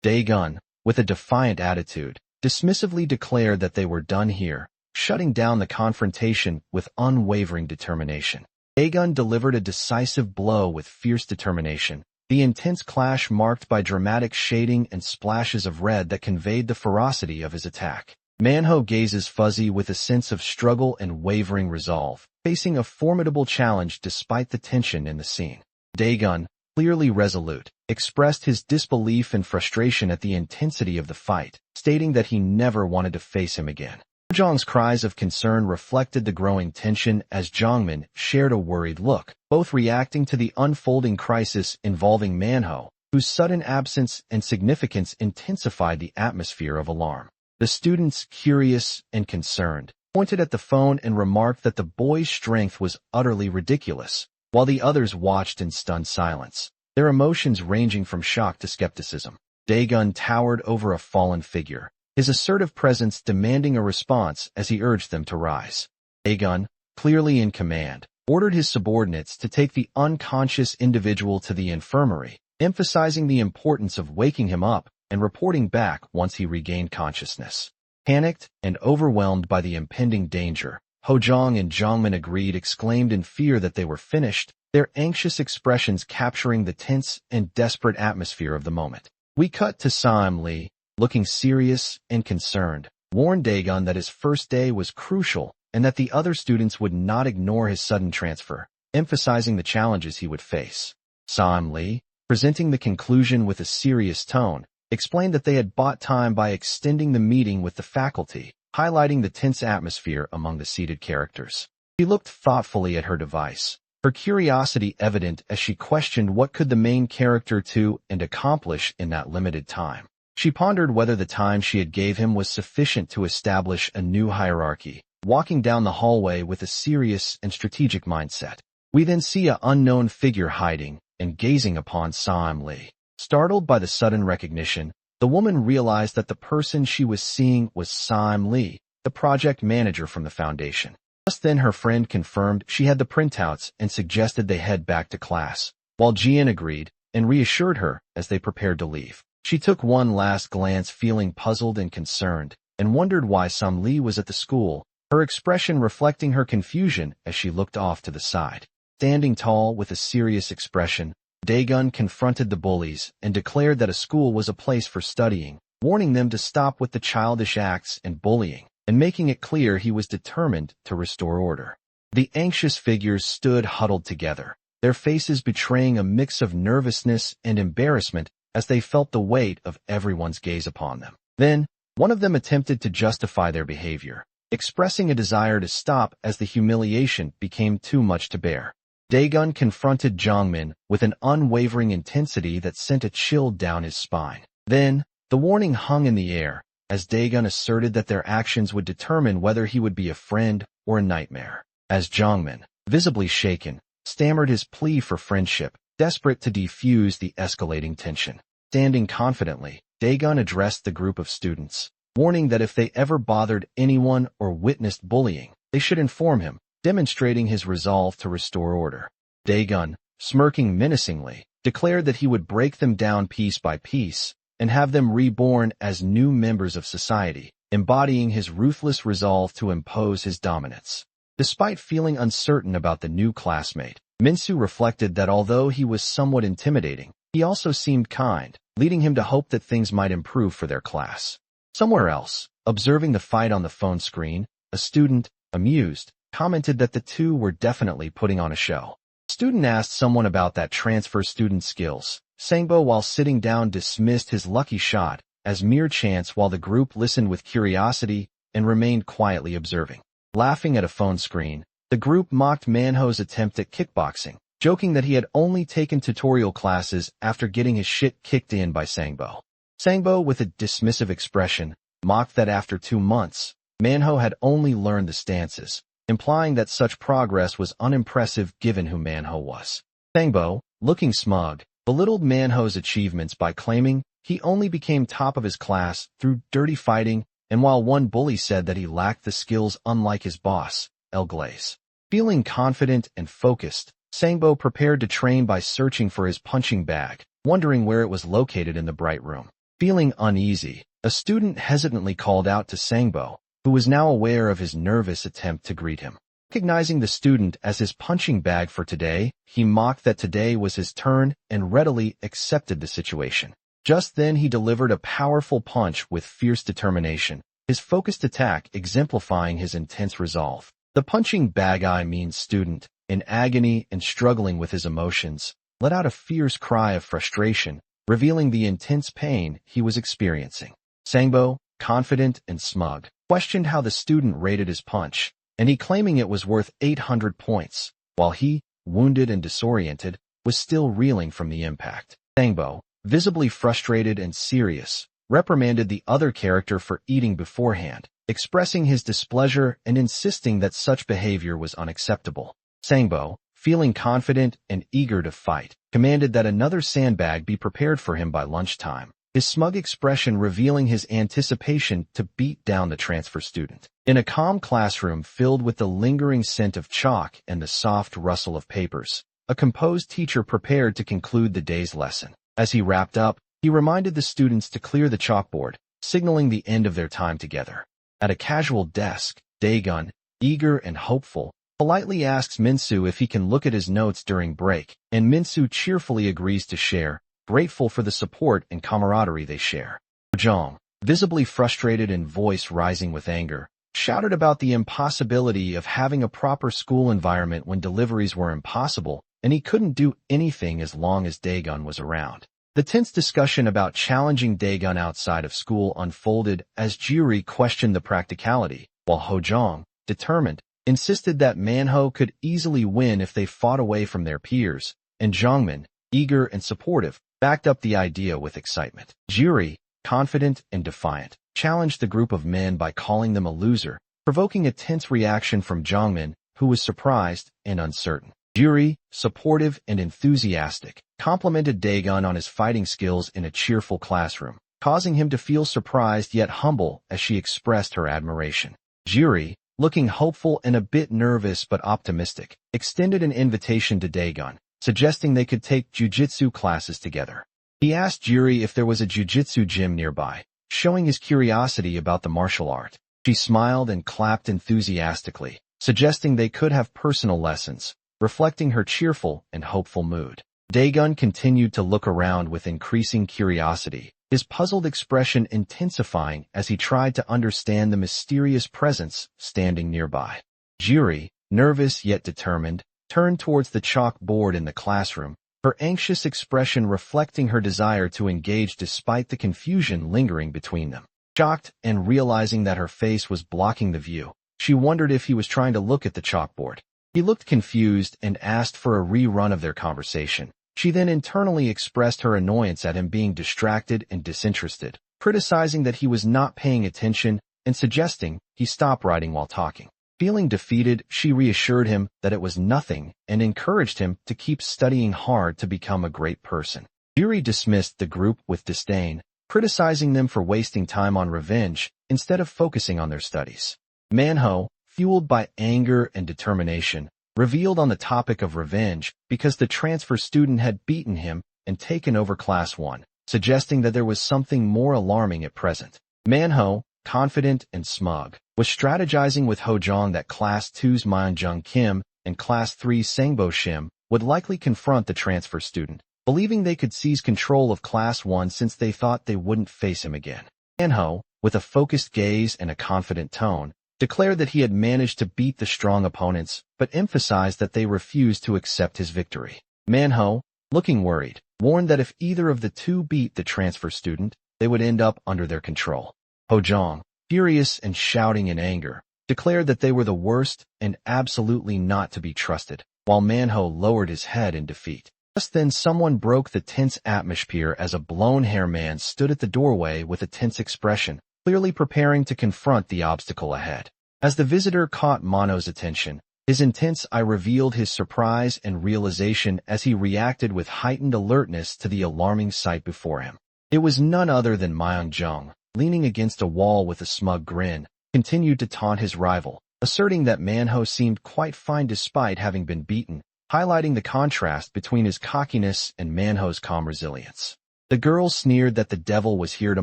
Daegun, with a defiant attitude, dismissively declared that they were done here, shutting down the confrontation with unwavering determination. Daegun delivered a decisive blow with fierce determination, the intense clash marked by dramatic shading and splashes of red that conveyed the ferocity of his attack. Manhwa gazes fuzzy with a sense of struggle and wavering resolve, facing a formidable challenge despite the tension in the scene. Daegun, clearly resolute, expressed his disbelief and frustration at the intensity of the fight, stating that he never wanted to face him again. Hojang's cries of concern reflected the growing tension as Jongmin shared a worried look, both reacting to the unfolding crisis involving Manhwa, whose sudden absence and significance intensified the atmosphere of alarm. The students, curious and concerned, pointed at the phone and remarked that the boy's strength was utterly ridiculous, while the others watched in stunned silence, their emotions ranging from shock to skepticism. Daegun towered over a fallen figure, his assertive presence demanding a response as he urged them to rise. Daegun, clearly in command, ordered his subordinates to take the unconscious individual to the infirmary, emphasizing the importance of waking him up and reporting back once he regained consciousness. Panicked and overwhelmed by the impending danger, Hojang and Jongmin exclaimed in fear that they were finished, their anxious expressions capturing the tense and desperate atmosphere of the moment. We cut to Sam Lee, looking serious and concerned, warned Daegun that his first day was crucial and that the other students would not ignore his sudden transfer, emphasizing the challenges he would face. Sam Lee, presenting the conclusion with a serious tone, explained that they had bought time by extending the meeting with the faculty, highlighting the tense atmosphere among the seated characters. She looked thoughtfully at her device, her curiosity evident as she questioned what could the main character do and accomplish in that limited time. She pondered whether the time she had gave him was sufficient to establish a new hierarchy, walking down the hallway with a serious and strategic mindset. We then see an unknown figure hiding and gazing upon Sam Lee. Startled by the sudden recognition, the woman realized that the person she was seeing was Sam Lee, the project manager from the foundation. Just then her friend confirmed she had the printouts and suggested they head back to class, while Jian agreed and reassured her as they prepared to leave. She took one last glance feeling puzzled and concerned, and wondered why Sam Lee was at the school, her expression reflecting her confusion as she looked off to the side. Standing tall with a serious expression, Daegun confronted the bullies and declared that a school was a place for studying, warning them to stop with the childish acts and bullying, and making it clear he was determined to restore order. The anxious figures stood huddled together, their faces betraying a mix of nervousness and embarrassment as they felt the weight of everyone's gaze upon them. Then, one of them attempted to justify their behavior, expressing a desire to stop as the humiliation became too much to bear. Daegun confronted Jongmin with an unwavering intensity that sent a chill down his spine. Then, the warning hung in the air, as Daegun asserted that their actions would determine whether he would be a friend or a nightmare. As Jongmin, visibly shaken, stammered his plea for friendship, desperate to defuse the escalating tension. Standing confidently, Daegun addressed the group of students, warning that if they ever bothered anyone or witnessed bullying, they should inform him, demonstrating his resolve to restore order. Daegun, smirking menacingly, declared that he would break them down piece by piece and have them reborn as new members of society, embodying his ruthless resolve to impose his dominance. Despite feeling uncertain about the new classmate, Minsu reflected that although he was somewhat intimidating, he also seemed kind, leading him to hope that things might improve for their class. Somewhere else, observing the fight on the phone screen, a student, amused, commented that the two were definitely putting on a show. The student asked someone about that transfer student's skills. Sangbo, while sitting down, dismissed his lucky shot as mere chance while the group listened with curiosity and remained quietly observing. Laughing at a phone screen, the group mocked Manhwa's attempt at kickboxing, joking that he had only taken tutorial classes after getting his shit kicked in by Sangbo. Sangbo, with a dismissive expression, mocked that after 2 months, Manhwa had only learned the stances, implying that such progress was unimpressive given who Manhwa was. Sangbo, looking smug, belittled Manhwa's achievements by claiming he only became top of his class through dirty fighting, and while one bully said that he lacked the skills unlike his boss, El Glaze. Feeling confident and focused, Sangbo prepared to train by searching for his punching bag, wondering where it was located in the bright room. Feeling uneasy, a student hesitantly called out to Sangbo, who was now aware of his nervous attempt to greet him. Recognizing the student as his punching bag for today, he mocked that today was his turn and readily accepted the situation. Just then he delivered a powerful punch with fierce determination, his focused attack exemplifying his intense resolve. The punching bag student, in agony and struggling with his emotions, let out a fierce cry of frustration, revealing the intense pain he was experiencing. Sangbo, confident and smug, questioned how the student rated his punch, and he claiming it was worth 800 points, while he, wounded and disoriented, was still reeling from the impact. Sangbo, visibly frustrated and serious, reprimanded the other character for eating beforehand, expressing his displeasure and insisting that such behavior was unacceptable. Sangbo, feeling confident and eager to fight, commanded that another sandbag be prepared for him by lunchtime, his smug expression revealing his anticipation to beat down the transfer student. In a calm classroom filled with the lingering scent of chalk and the soft rustle of papers, a composed teacher prepared to conclude the day's lesson. As he wrapped up, he reminded the students to clear the chalkboard, signaling the end of their time together. At a casual desk, Daegun, eager and hopeful, politely asks Minsu if he can look at his notes during break, and Minsu cheerfully agrees to share, grateful for the support and camaraderie they share. Jong, visibly frustrated and voice rising with anger, shouted about the impossibility of having a proper school environment when deliveries were impossible, and he couldn't do anything as long as Daegun was around. The tense discussion about challenging Daegun outside of school unfolded as Juri questioned the practicality, while Hojong, determined, insisted that Manhwa could easily win if they fought away from their peers, and Jongmin, eager and supportive, backed up the idea with excitement. Juri, confident and defiant, challenged the group of men by calling them a loser, provoking a tense reaction from Jongmin, who was surprised and uncertain. Juri, supportive and enthusiastic, complimented Daegun on his fighting skills in a cheerful classroom, causing him to feel surprised yet humble as she expressed her admiration. Juri, looking hopeful and a bit nervous but optimistic, extended an invitation to Daegun, suggesting they could take jujitsu classes together. He asked Juri if there was a jujitsu gym nearby, showing his curiosity about the martial art. She smiled and clapped enthusiastically, suggesting they could have personal lessons, reflecting her cheerful and hopeful mood. Daegun continued to look around with increasing curiosity, his puzzled expression intensifying as he tried to understand the mysterious presence standing nearby. Juri, nervous yet determined, turned towards the chalkboard in the classroom, her anxious expression reflecting her desire to engage despite the confusion lingering between them. Shocked and realizing that her face was blocking the view, she wondered if he was trying to look at the chalkboard. He looked confused and asked for a rerun of their conversation. She then internally expressed her annoyance at him being distracted and disinterested, criticizing that he was not paying attention and suggesting he stop writing while talking. Feeling defeated, she reassured him that it was nothing and encouraged him to keep studying hard to become a great person. Juri dismissed the group with disdain, criticizing them for wasting time on revenge instead of focusing on their studies. Manhwa, fueled by anger and determination, revealed on the topic of revenge because the transfer student had beaten him and taken over Class 1, suggesting that there was something more alarming at present. Manhwa, confident and smug, was strategizing with Hojong that Class 2's Myunjung Kim and Class 3's Sangbo Shim would likely confront the transfer student, believing they could seize control of Class 1 since they thought they wouldn't face him again. Manhwa, with a focused gaze and a confident tone, declared that he had managed to beat the strong opponents, but emphasized that they refused to accept his victory. Manhwa, looking worried, warned that if either of the two beat the transfer student, they would end up under their control. Hojong, furious and shouting in anger, declared that they were the worst and absolutely not to be trusted, while Manhwa lowered his head in defeat. Just then someone broke the tense atmosphere as a blown-hair man stood at the doorway with a tense expression, clearly preparing to confront the obstacle ahead. As the visitor caught Mono's attention, His intense eye revealed his surprise and realization as he reacted with heightened alertness to the alarming sight before him. It was none other than Jung, leaning against a wall with a smug grin, continued to taunt his rival, asserting that Manhwa seemed quite fine despite having been beaten, highlighting the contrast between his cockiness and Manhwa's calm resilience. The girls sneered that the devil was here to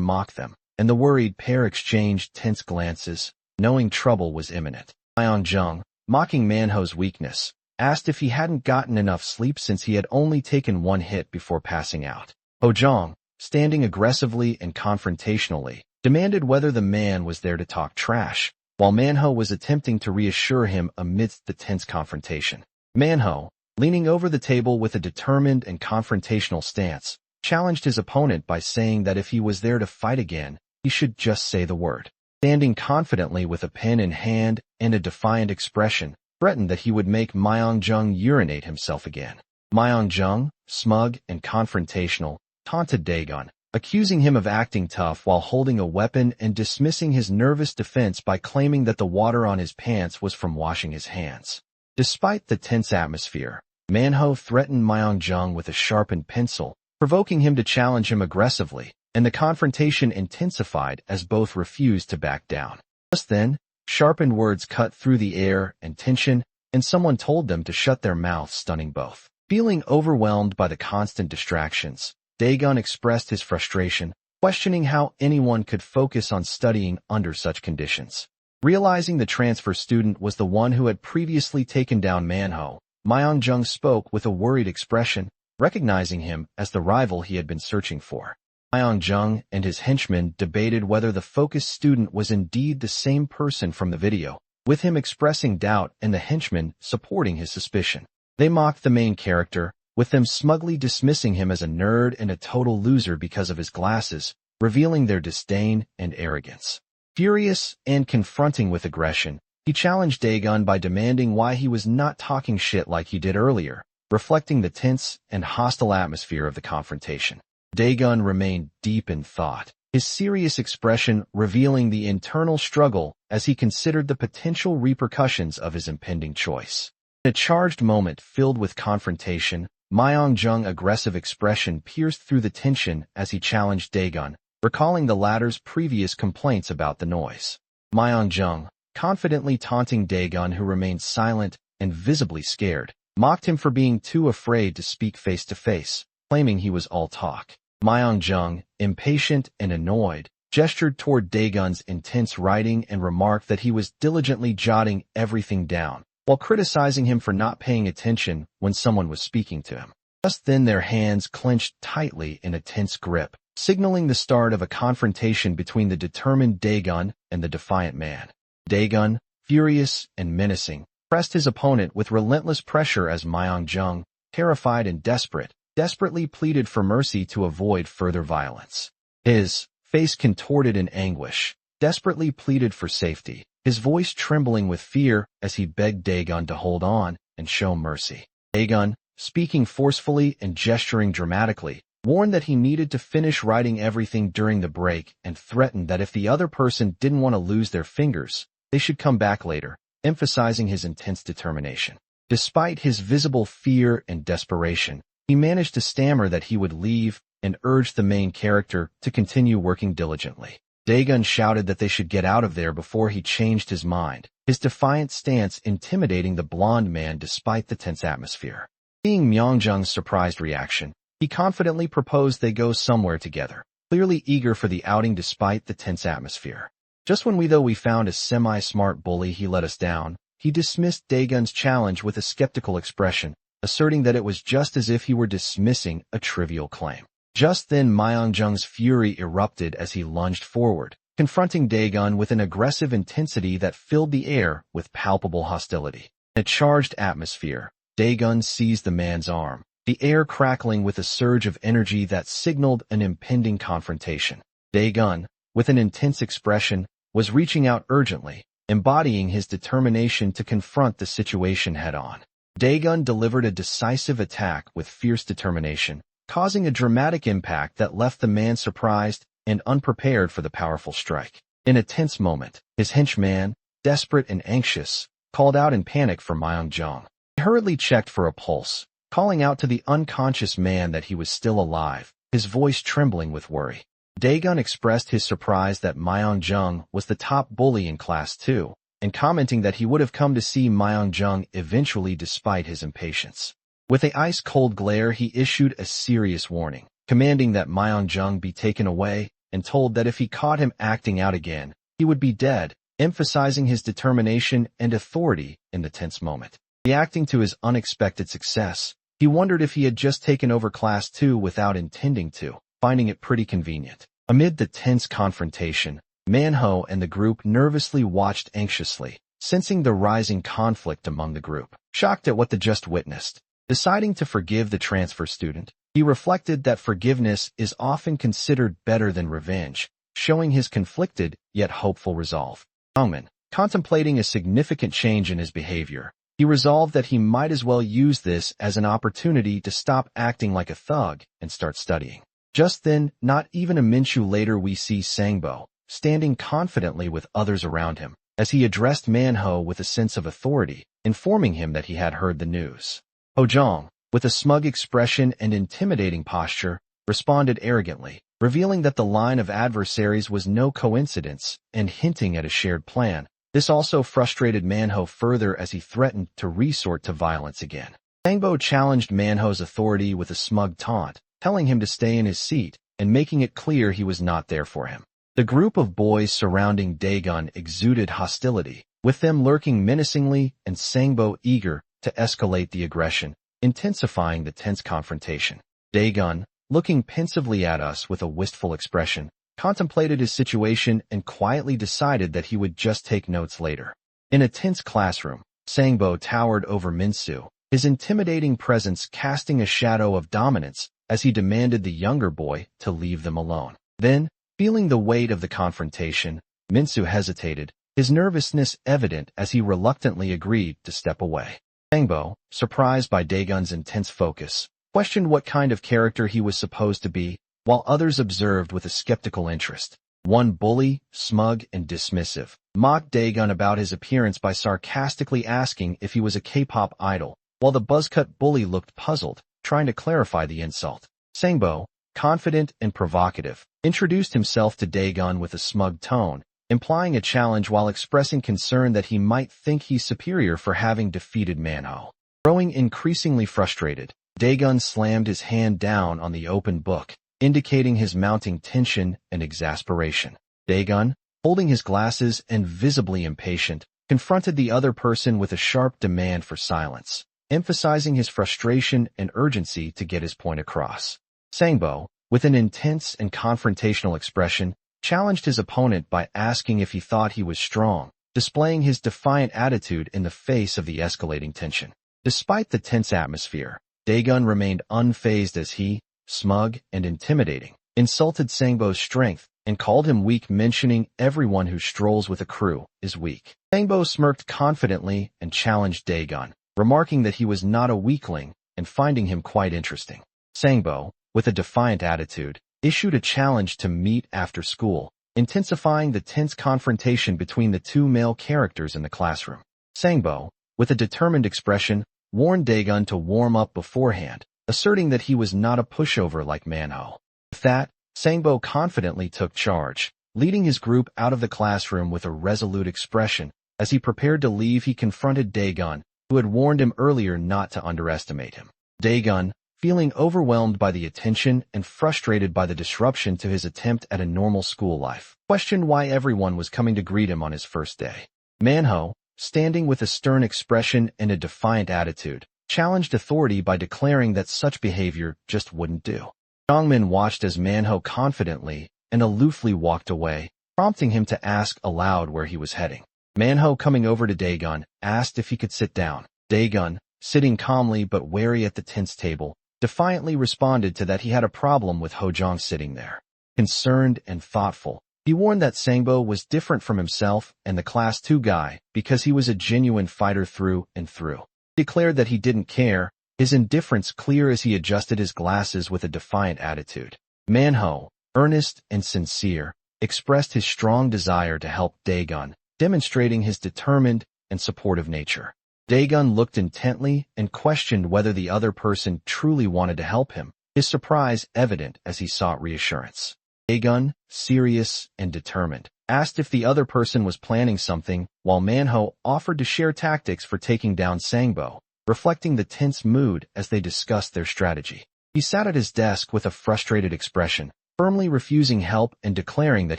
mock them, and the worried pair exchanged tense glances, knowing trouble was imminent. Jung, mocking Manhwa's weakness, asked if he hadn't gotten enough sleep since he had only taken one hit before passing out. Hojong, standing aggressively and confrontationally, demanded whether the man was there to talk trash, while Manhwa was attempting to reassure him amidst the tense confrontation. Manhwa, leaning over the table with a determined and confrontational stance, challenged his opponent by saying that if he was there to fight again, he should just say the word. Standing confidently with a pen in hand and a defiant expression, threatened that he would make Jung urinate himself again. Jung, smug and confrontational, taunted Daegun, accusing him of acting tough while holding a weapon and dismissing his nervous defense by claiming that the water on his pants was from washing his hands. Despite the tense atmosphere, Manhwa threatened Jung with a sharpened pencil, provoking him to challenge him aggressively, and the confrontation intensified as both refused to back down. Just then, sharpened words cut through the air and tension, and someone told them to shut their mouths, stunning both. Feeling overwhelmed by the constant distractions, Daegun expressed his frustration, questioning how anyone could focus on studying under such conditions. Realizing the transfer student was the one who had previously taken down Manhwa, Jung spoke with a worried expression, recognizing him as the rival he had been searching for. Jung and his henchmen debated whether the focused student was indeed the same person from the video, with him expressing doubt and the henchmen supporting his suspicion. They mocked the main character, with them smugly dismissing him as a nerd and a total loser because of his glasses, revealing their disdain and arrogance. Furious and confronting with aggression, he challenged Daegun by demanding why he was not talking shit like he did earlier, reflecting the tense and hostile atmosphere of the confrontation. Daegun remained deep in thought, his serious expression revealing the internal struggle as he considered the potential repercussions of his impending choice. In a charged moment filled with confrontation, Jung's aggressive expression pierced through the tension as he challenged Daegun, recalling the latter's previous complaints about the noise. Jung, confidently taunting Daegun, who remained silent and visibly scared, mocked him for being too afraid to speak face-to-face, claiming he was all talk. Jung, impatient and annoyed, gestured toward Daegun's intense writing and remarked that he was diligently jotting everything down, while criticizing him for not paying attention when someone was speaking to him. Just then their hands clenched tightly in a tense grip, signaling the start of a confrontation between the determined Daegun and the defiant man. Daegun, furious and menacing, pressed his opponent with relentless pressure as Jung, terrified and desperately pleaded for mercy to avoid further violence. His face contorted in anguish, desperately pleaded for safety, his voice trembling with fear as he begged Daegun to hold on and show mercy. Daegun, speaking forcefully and gesturing dramatically, warned that he needed to finish writing everything during the break and threatened that if the other person didn't want to lose their fingers, they should come back later, emphasizing his intense determination. Despite his visible fear and desperation, he managed to stammer that he would leave and urged the main character to continue working diligently. Daegun shouted that they should get out of there before he changed his mind, his defiant stance intimidating the blonde man despite the tense atmosphere. Seeing Jung's surprised reaction, he confidently proposed they go somewhere together, clearly eager for the outing despite the tense atmosphere. Just when we found a semi-smart bully, he let us down. He dismissed Daegun's challenge with a skeptical expression, asserting that it was just as if he were dismissing a trivial claim. Just then Jung's fury erupted as he lunged forward, confronting Daegun with an aggressive intensity that filled the air with palpable hostility. In a charged atmosphere, Daegun seized the man's arm, the air crackling with a surge of energy that signaled an impending confrontation. Daegun, with an intense expression, was reaching out urgently, embodying his determination to confront the situation head-on. Daegun delivered a decisive attack with fierce determination, causing a dramatic impact that left the man surprised and unprepared for the powerful strike. In a tense moment, his henchman, desperate and anxious, called out in panic for Myung-jung. He hurriedly checked for a pulse, calling out to the unconscious man that he was still alive, his voice trembling with worry. Daegun expressed his surprise that Myung-jung was the top bully in Class 2, and commenting that he would have come to see Myung-jung eventually despite his impatience. With a ice-cold glare, he issued a serious warning, commanding that Myung-jung be taken away and told that if he caught him acting out again, he would be dead, emphasizing his determination and authority in the tense moment. Reacting to his unexpected success, he wondered if he had just taken over Class 2 without intending to, finding it pretty convenient. Amid the tense confrontation, Manhwa and the group nervously watched anxiously, sensing the rising conflict among the group. Shocked at what they just witnessed, deciding to forgive the transfer student, he reflected that forgiveness is often considered better than revenge, showing his conflicted yet hopeful resolve. Jongmin, contemplating a significant change in his behavior, he resolved that he might as well use this as an opportunity to stop acting like a thug and start studying. Just then, not even a minute later, we see Sangbo, standing confidently with others around him, as he addressed Manhwa with a sense of authority, informing him that he had heard the news. Hojong, with a smug expression and intimidating posture, responded arrogantly, revealing that the line of adversaries was no coincidence and hinting at a shared plan. This also frustrated Manhwa further as he threatened to resort to violence again. Sangbo challenged Manhwa's authority with a smug taunt, telling him to stay in his seat and making it clear he was not there for him. The group of boys surrounding Daegun exuded hostility, with them lurking menacingly and Sangbo eager to escalate the aggression, intensifying the tense confrontation. Daegun, looking pensively at us with a wistful expression, contemplated his situation and quietly decided that he would just take notes later. In a tense classroom, Sangbo towered over Minsu, his intimidating presence casting a shadow of dominance as he demanded the younger boy to leave them alone. Then, feeling the weight of the confrontation, Minsu hesitated, his nervousness evident as he reluctantly agreed to step away. Sangbo, surprised by Daegun's intense focus, questioned what kind of character he was supposed to be, while others observed with a skeptical interest. One bully, smug and dismissive, mocked Daegun about his appearance by sarcastically asking if he was a K-pop idol, while the buzzcut bully looked puzzled, trying to clarify the insult. Sangbo, confident and provocative, introduced himself to Daegun with a smug tone, implying a challenge while expressing concern that he might think he's superior for having defeated Manhwa. Growing increasingly frustrated, Daegun slammed his hand down on the open book, indicating his mounting tension and exasperation. Daegun, holding his glasses and visibly impatient, confronted the other person with a sharp demand for silence, emphasizing his frustration and urgency to get his point across. Sangbo, with an intense and confrontational expression, challenged his opponent by asking if he thought he was strong, displaying his defiant attitude in the face of the escalating tension. Despite the tense atmosphere, Daegun remained unfazed as he, smug and intimidating, insulted Sangbo's strength and called him weak, mentioning everyone who strolls with a crew is weak. Sangbo smirked confidently and challenged Daegun, remarking that he was not a weakling and finding him quite interesting. Sangbo, with a defiant attitude, issued a challenge to meet after school, intensifying the tense confrontation between the two male characters in the classroom. Sangbo, with a determined expression, warned Daegun to warm up beforehand, asserting that he was not a pushover like Manhwa. With that, Sangbo confidently took charge, leading his group out of the classroom with a resolute expression. As he prepared to leave, he confronted Daegun, who had warned him earlier not to underestimate him. Daegun, feeling overwhelmed by the attention and frustrated by the disruption to his attempt at a normal school life, questioned why everyone was coming to greet him on his first day. Manhwa, standing with a stern expression and a defiant attitude, challenged authority by declaring that such behavior just wouldn't do. Jongmin watched as Manhwa confidently and aloofly walked away, prompting him to ask aloud where he was heading. Manhwa, coming over to Daegun, asked if he could sit down. Daegun, sitting calmly but wary at the tense table, defiantly responded to that he had a problem with Hojong sitting there. Concerned and thoughtful, he warned that Sangbo was different from himself and the Class 2 guy because he was a genuine fighter through and through. He declared that he didn't care, his indifference clear as he adjusted his glasses with a defiant attitude. Manhwa, earnest and sincere, expressed his strong desire to help Daegun, demonstrating his determined and supportive nature. Daegun looked intently and questioned whether the other person truly wanted to help him, his surprise evident as he sought reassurance. Daegun, serious and determined, asked if the other person was planning something, while Manhwa offered to share tactics for taking down Sangbo, reflecting the tense mood as they discussed their strategy. He sat at his desk with a frustrated expression, firmly refusing help and declaring that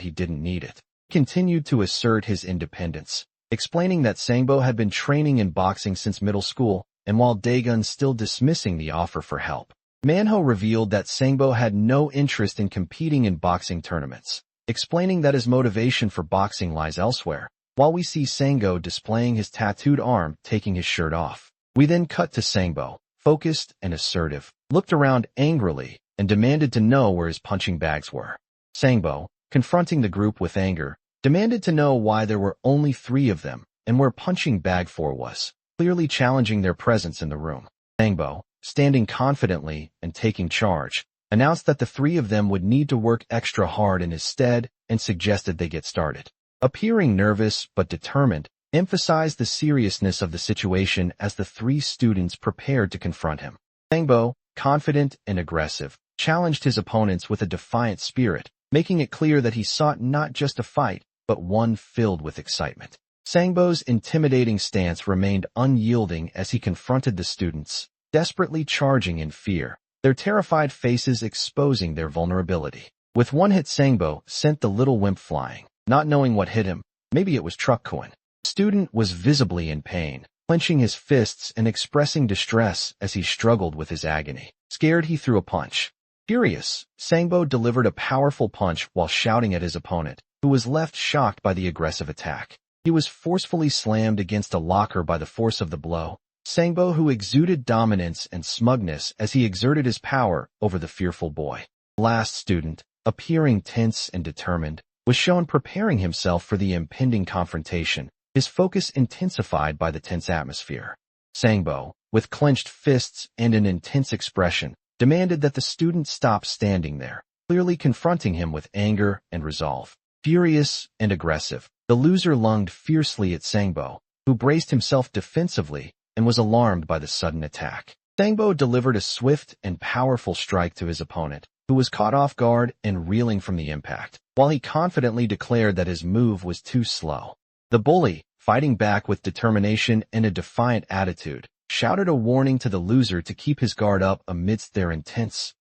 he didn't need it. He continued to assert his independence, explaining that Sangbo had been training in boxing since middle school, and while Daegun still dismissing the offer for help, Manhwa revealed that Sangbo had no interest in competing in boxing tournaments, explaining that his motivation for boxing lies elsewhere, while we see Sangbo displaying his tattooed arm taking his shirt off. We then cut to Sangbo, focused and assertive, looked around angrily, and demanded to know where his punching bags were. Sangbo, confronting the group with anger, demanded to know why there were only 3 of them and where punching bag 4 was, clearly challenging their presence in the room. Sangbo, standing confidently and taking charge, announced that the 3 of them would need to work extra hard in his stead and suggested they get started. Appearing nervous but determined, emphasized the seriousness of the situation as the 3 students prepared to confront him. Sangbo, confident and aggressive, challenged his opponents with a defiant spirit, making it clear that he sought not just a fight, but one filled with excitement. Sangbo's intimidating stance remained unyielding as he confronted the students, desperately charging in fear, their terrified faces exposing their vulnerability. With one hit, Sangbo sent the little wimp flying, not knowing what hit him. Maybe it was truck coin. The student was visibly in pain, clenching his fists and expressing distress as he struggled with his agony. Scared, he threw a punch. Furious, Sangbo delivered a powerful punch while shouting at his opponent, who was left shocked by the aggressive attack. He was forcefully slammed against a locker by the force of the blow. Sangbo, who exuded dominance and smugness as he exerted his power over the fearful boy. The last student, appearing tense and determined, was shown preparing himself for the impending confrontation, his focus intensified by the tense atmosphere. Sangbo, with clenched fists and an intense expression, demanded that the student stop standing there, clearly confronting him with anger and resolve. Furious and aggressive, the loser lunged fiercely at Sangbo, who braced himself defensively and was alarmed by the sudden attack. Sangbo delivered a swift and powerful strike to his opponent, who was caught off guard and reeling from the impact, while he confidently declared that his move was too slow. The bully, fighting back with determination and a defiant attitude, shouted a warning to the loser to keep his guard up amidst their intense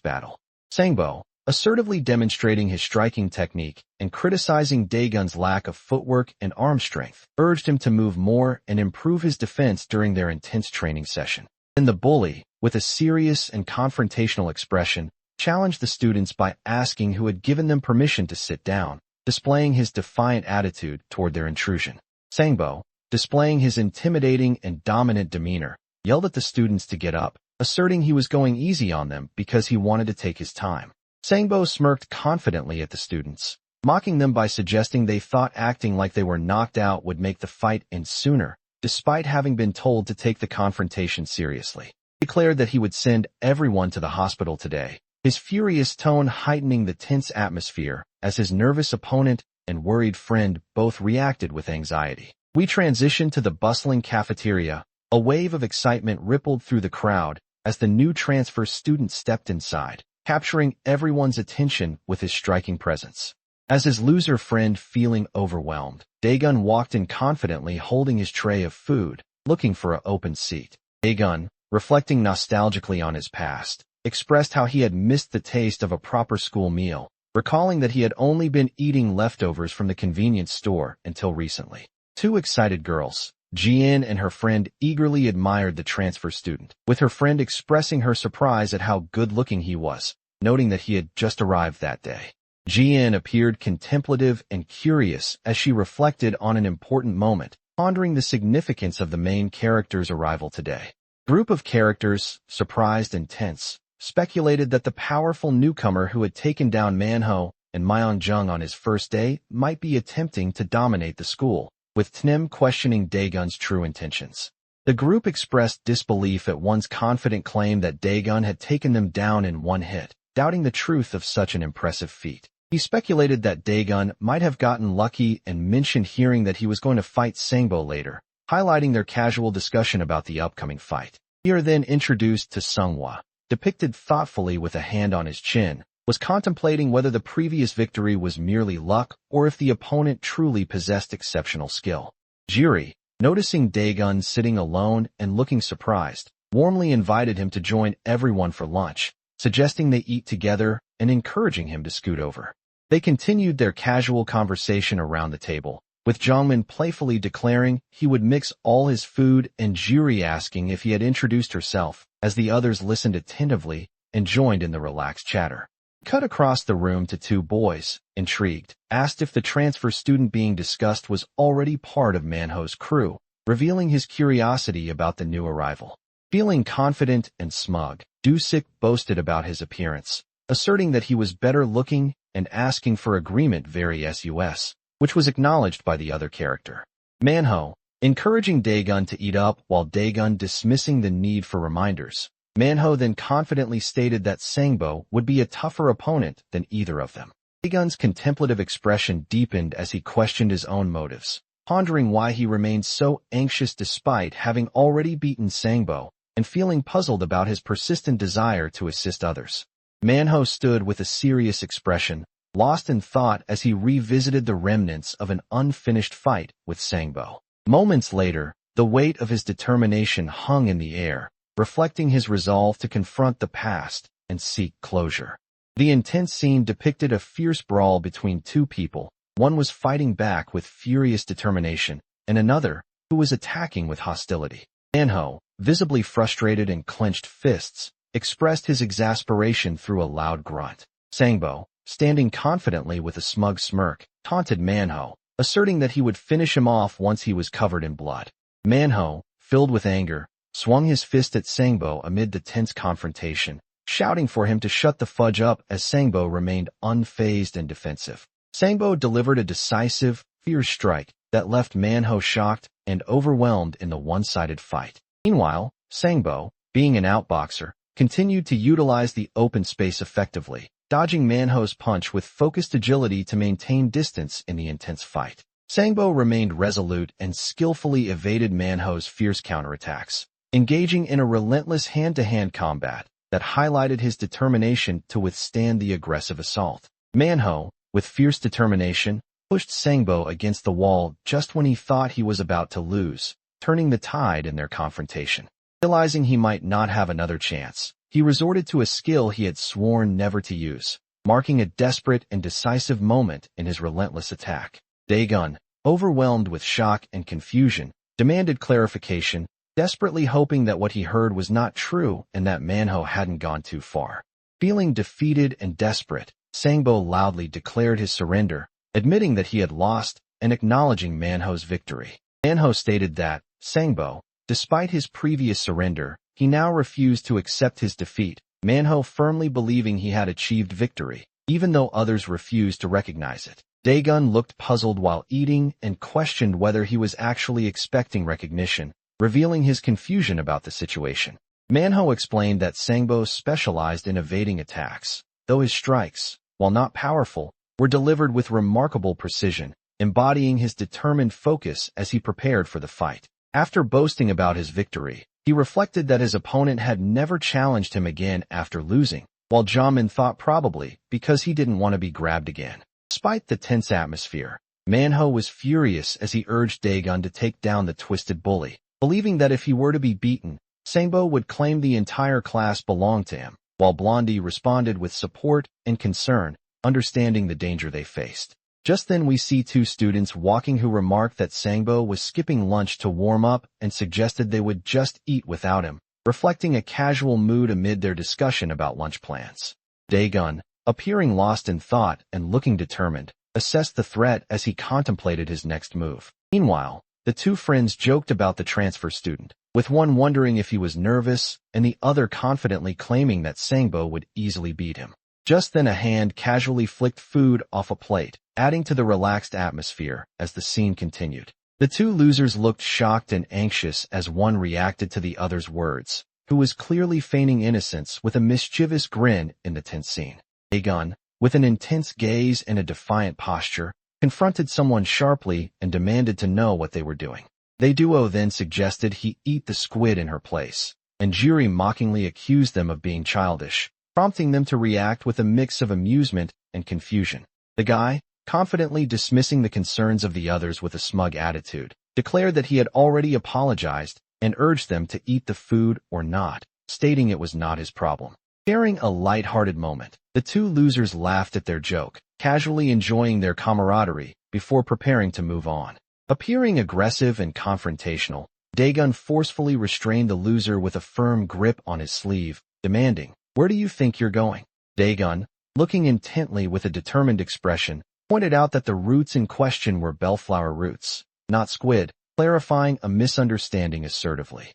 battle. Sangbo, assertively demonstrating his striking technique and criticizing Daegun's lack of footwork and arm strength, urged him to move more and improve his defense during their intense training session. Then the bully, with a serious and confrontational expression, challenged the students by asking who had given them permission to sit down, displaying his defiant attitude toward their intrusion. Sangbo, displaying his intimidating and dominant demeanor, yelled at the students to get up, asserting he was going easy on them because he wanted to take his time. Sangbo smirked confidently at the students, mocking them by suggesting they thought acting like they were knocked out would make the fight end sooner, despite having been told to take the confrontation seriously. He declared that he would send everyone to the hospital today, his furious tone heightening the tense atmosphere as his nervous opponent and worried friend both reacted with anxiety. We transitioned to the bustling cafeteria. A wave of excitement rippled through the crowd as the new transfer student stepped inside, capturing everyone's attention with his striking presence. As his loser friend feeling overwhelmed, Daegun walked in confidently holding his tray of food, looking for an open seat. Daegun, reflecting nostalgically on his past, expressed how he had missed the taste of a proper school meal, recalling that he had only been eating leftovers from the convenience store until recently. 2 excited girls, Jian and her friend, eagerly admired the transfer student, with her friend expressing her surprise at how good-looking he was, noting that he had just arrived that day. Jian appeared contemplative and curious as she reflected on an important moment, pondering the significance of the main character's arrival today. Group of characters, surprised and tense, speculated that the powerful newcomer who had taken down Manhwa and Myeonjung on his first day might be attempting to dominate the school, with Tnem questioning Daegun's true intentions. The group expressed disbelief at one's confident claim that Daegun had taken them down in one hit, doubting the truth of such an impressive feat. He speculated that Daegun might have gotten lucky and mentioned hearing that he was going to fight Sangbo later, highlighting their casual discussion about the upcoming fight. We are then introduced to Seonghwa, depicted thoughtfully with a hand on his chin, was contemplating whether the previous victory was merely luck or if the opponent truly possessed exceptional skill. Jiri, noticing Daegun sitting alone and looking surprised, warmly invited him to join everyone for lunch, suggesting they eat together and encouraging him to scoot over. They continued their casual conversation around the table, with Jongmin playfully declaring he would mix all his food and Jiri asking if he had introduced herself, as the others listened attentively and joined in the relaxed chatter. Cut across the room to two boys, intrigued, asked if the transfer student being discussed was already part of Manhwa's crew, revealing his curiosity about the new arrival. Feeling confident and smug, Dusik boasted about his appearance, asserting that he was better looking and asking for agreement very sus, which was acknowledged by the other character. Manhwa, encouraging Daegun to eat up while Daegun dismissing the need for reminders. Manhwa then confidently stated that Sangbo would be a tougher opponent than either of them. Daegun's contemplative expression deepened as he questioned his own motives, pondering why he remained so anxious despite having already beaten Sangbo, and feeling puzzled about his persistent desire to assist others. Manhwa stood with a serious expression, lost in thought as he revisited the remnants of an unfinished fight with Sangbo. Moments later, the weight of his determination hung in the air, reflecting his resolve to confront the past and seek closure. The intense scene depicted a fierce brawl between two people. One was fighting back with furious determination, and another, who was attacking with hostility. Manhwa, visibly frustrated and clenched fists, expressed his exasperation through a loud grunt. Sangbo, standing confidently with a smug smirk, taunted Manhwa, asserting that he would finish him off once he was covered in blood. Manhwa, filled with anger, swung his fist at Sangbo amid the tense confrontation, shouting for him to shut the fudge up as Sangbo remained unfazed and defensive. Sangbo delivered a decisive, fierce strike that left Manhwa shocked and overwhelmed in the one-sided fight. Meanwhile, Sangbo, being an outboxer, continued to utilize the open space effectively, dodging Manhwa's punch with focused agility to maintain distance in the intense fight. Sangbo remained resolute and skillfully evaded Manhwa's fierce counterattacks, engaging in a relentless hand-to-hand combat that highlighted his determination to withstand the aggressive assault. Manhwa, with fierce determination, pushed Sangbo against the wall just when he thought he was about to lose, turning the tide in their confrontation. Realizing he might not have another chance, he resorted to a skill he had sworn never to use, marking a desperate and decisive moment in his relentless attack. Daegun, overwhelmed with shock and confusion, demanded clarification, desperately hoping that what he heard was not true and that Manhwa hadn't gone too far. Feeling defeated and desperate, Sangbo loudly declared his surrender, admitting that he had lost and acknowledging Manhwa's victory. Manhwa stated that, Sangbo, despite his previous surrender, he now refused to accept his defeat, Manhwa firmly believing he had achieved victory, even though others refused to recognize it. Daegun looked puzzled while eating and questioned whether he was actually expecting recognition, revealing his confusion about the situation. Manhwa explained that Sangbo specialized in evading attacks, though his strikes, while not powerful, were delivered with remarkable precision, embodying his determined focus as he prepared for the fight. After boasting about his victory, he reflected that his opponent had never challenged him again after losing, while Jamin thought probably because he didn't want to be grabbed again. Despite the tense atmosphere, Manhwa was furious as he urged Daegun to take down the twisted bully, believing that if he were to be beaten, Sangbo would claim the entire class belonged to him, while Blondie responded with support and concern, understanding the danger they faced. Just then we see two students walking who remarked that Sangbo was skipping lunch to warm up and suggested they would just eat without him, reflecting a casual mood amid their discussion about lunch plans. Daegun, appearing lost in thought and looking determined, assessed the threat as he contemplated his next move. Meanwhile, the two friends joked about the transfer student, with one wondering if he was nervous and the other confidently claiming that Sangbo would easily beat him. Just then a hand casually flicked food off a plate, adding to the relaxed atmosphere as the scene continued. The two losers looked shocked and anxious as one reacted to the other's words, who was clearly feigning innocence with a mischievous grin in the tense scene. Daegun, with an intense gaze and a defiant posture, confronted someone sharply and demanded to know what they were doing. They duo then suggested he eat the squid in her place, and Jiri mockingly accused them of being childish, prompting them to react with a mix of amusement and confusion. The guy, confidently dismissing the concerns of the others with a smug attitude, declared that he had already apologized and urged them to eat the food or not, stating it was not his problem. Sharing a light-hearted moment, the two losers laughed at their joke, casually enjoying their camaraderie before preparing to move on. Appearing aggressive and confrontational, Daegun forcefully restrained the loser with a firm grip on his sleeve, demanding, "Where do you think you're going?" Daegun, looking intently with a determined expression, pointed out that the roots in question were bellflower roots, not squid, clarifying a misunderstanding assertively.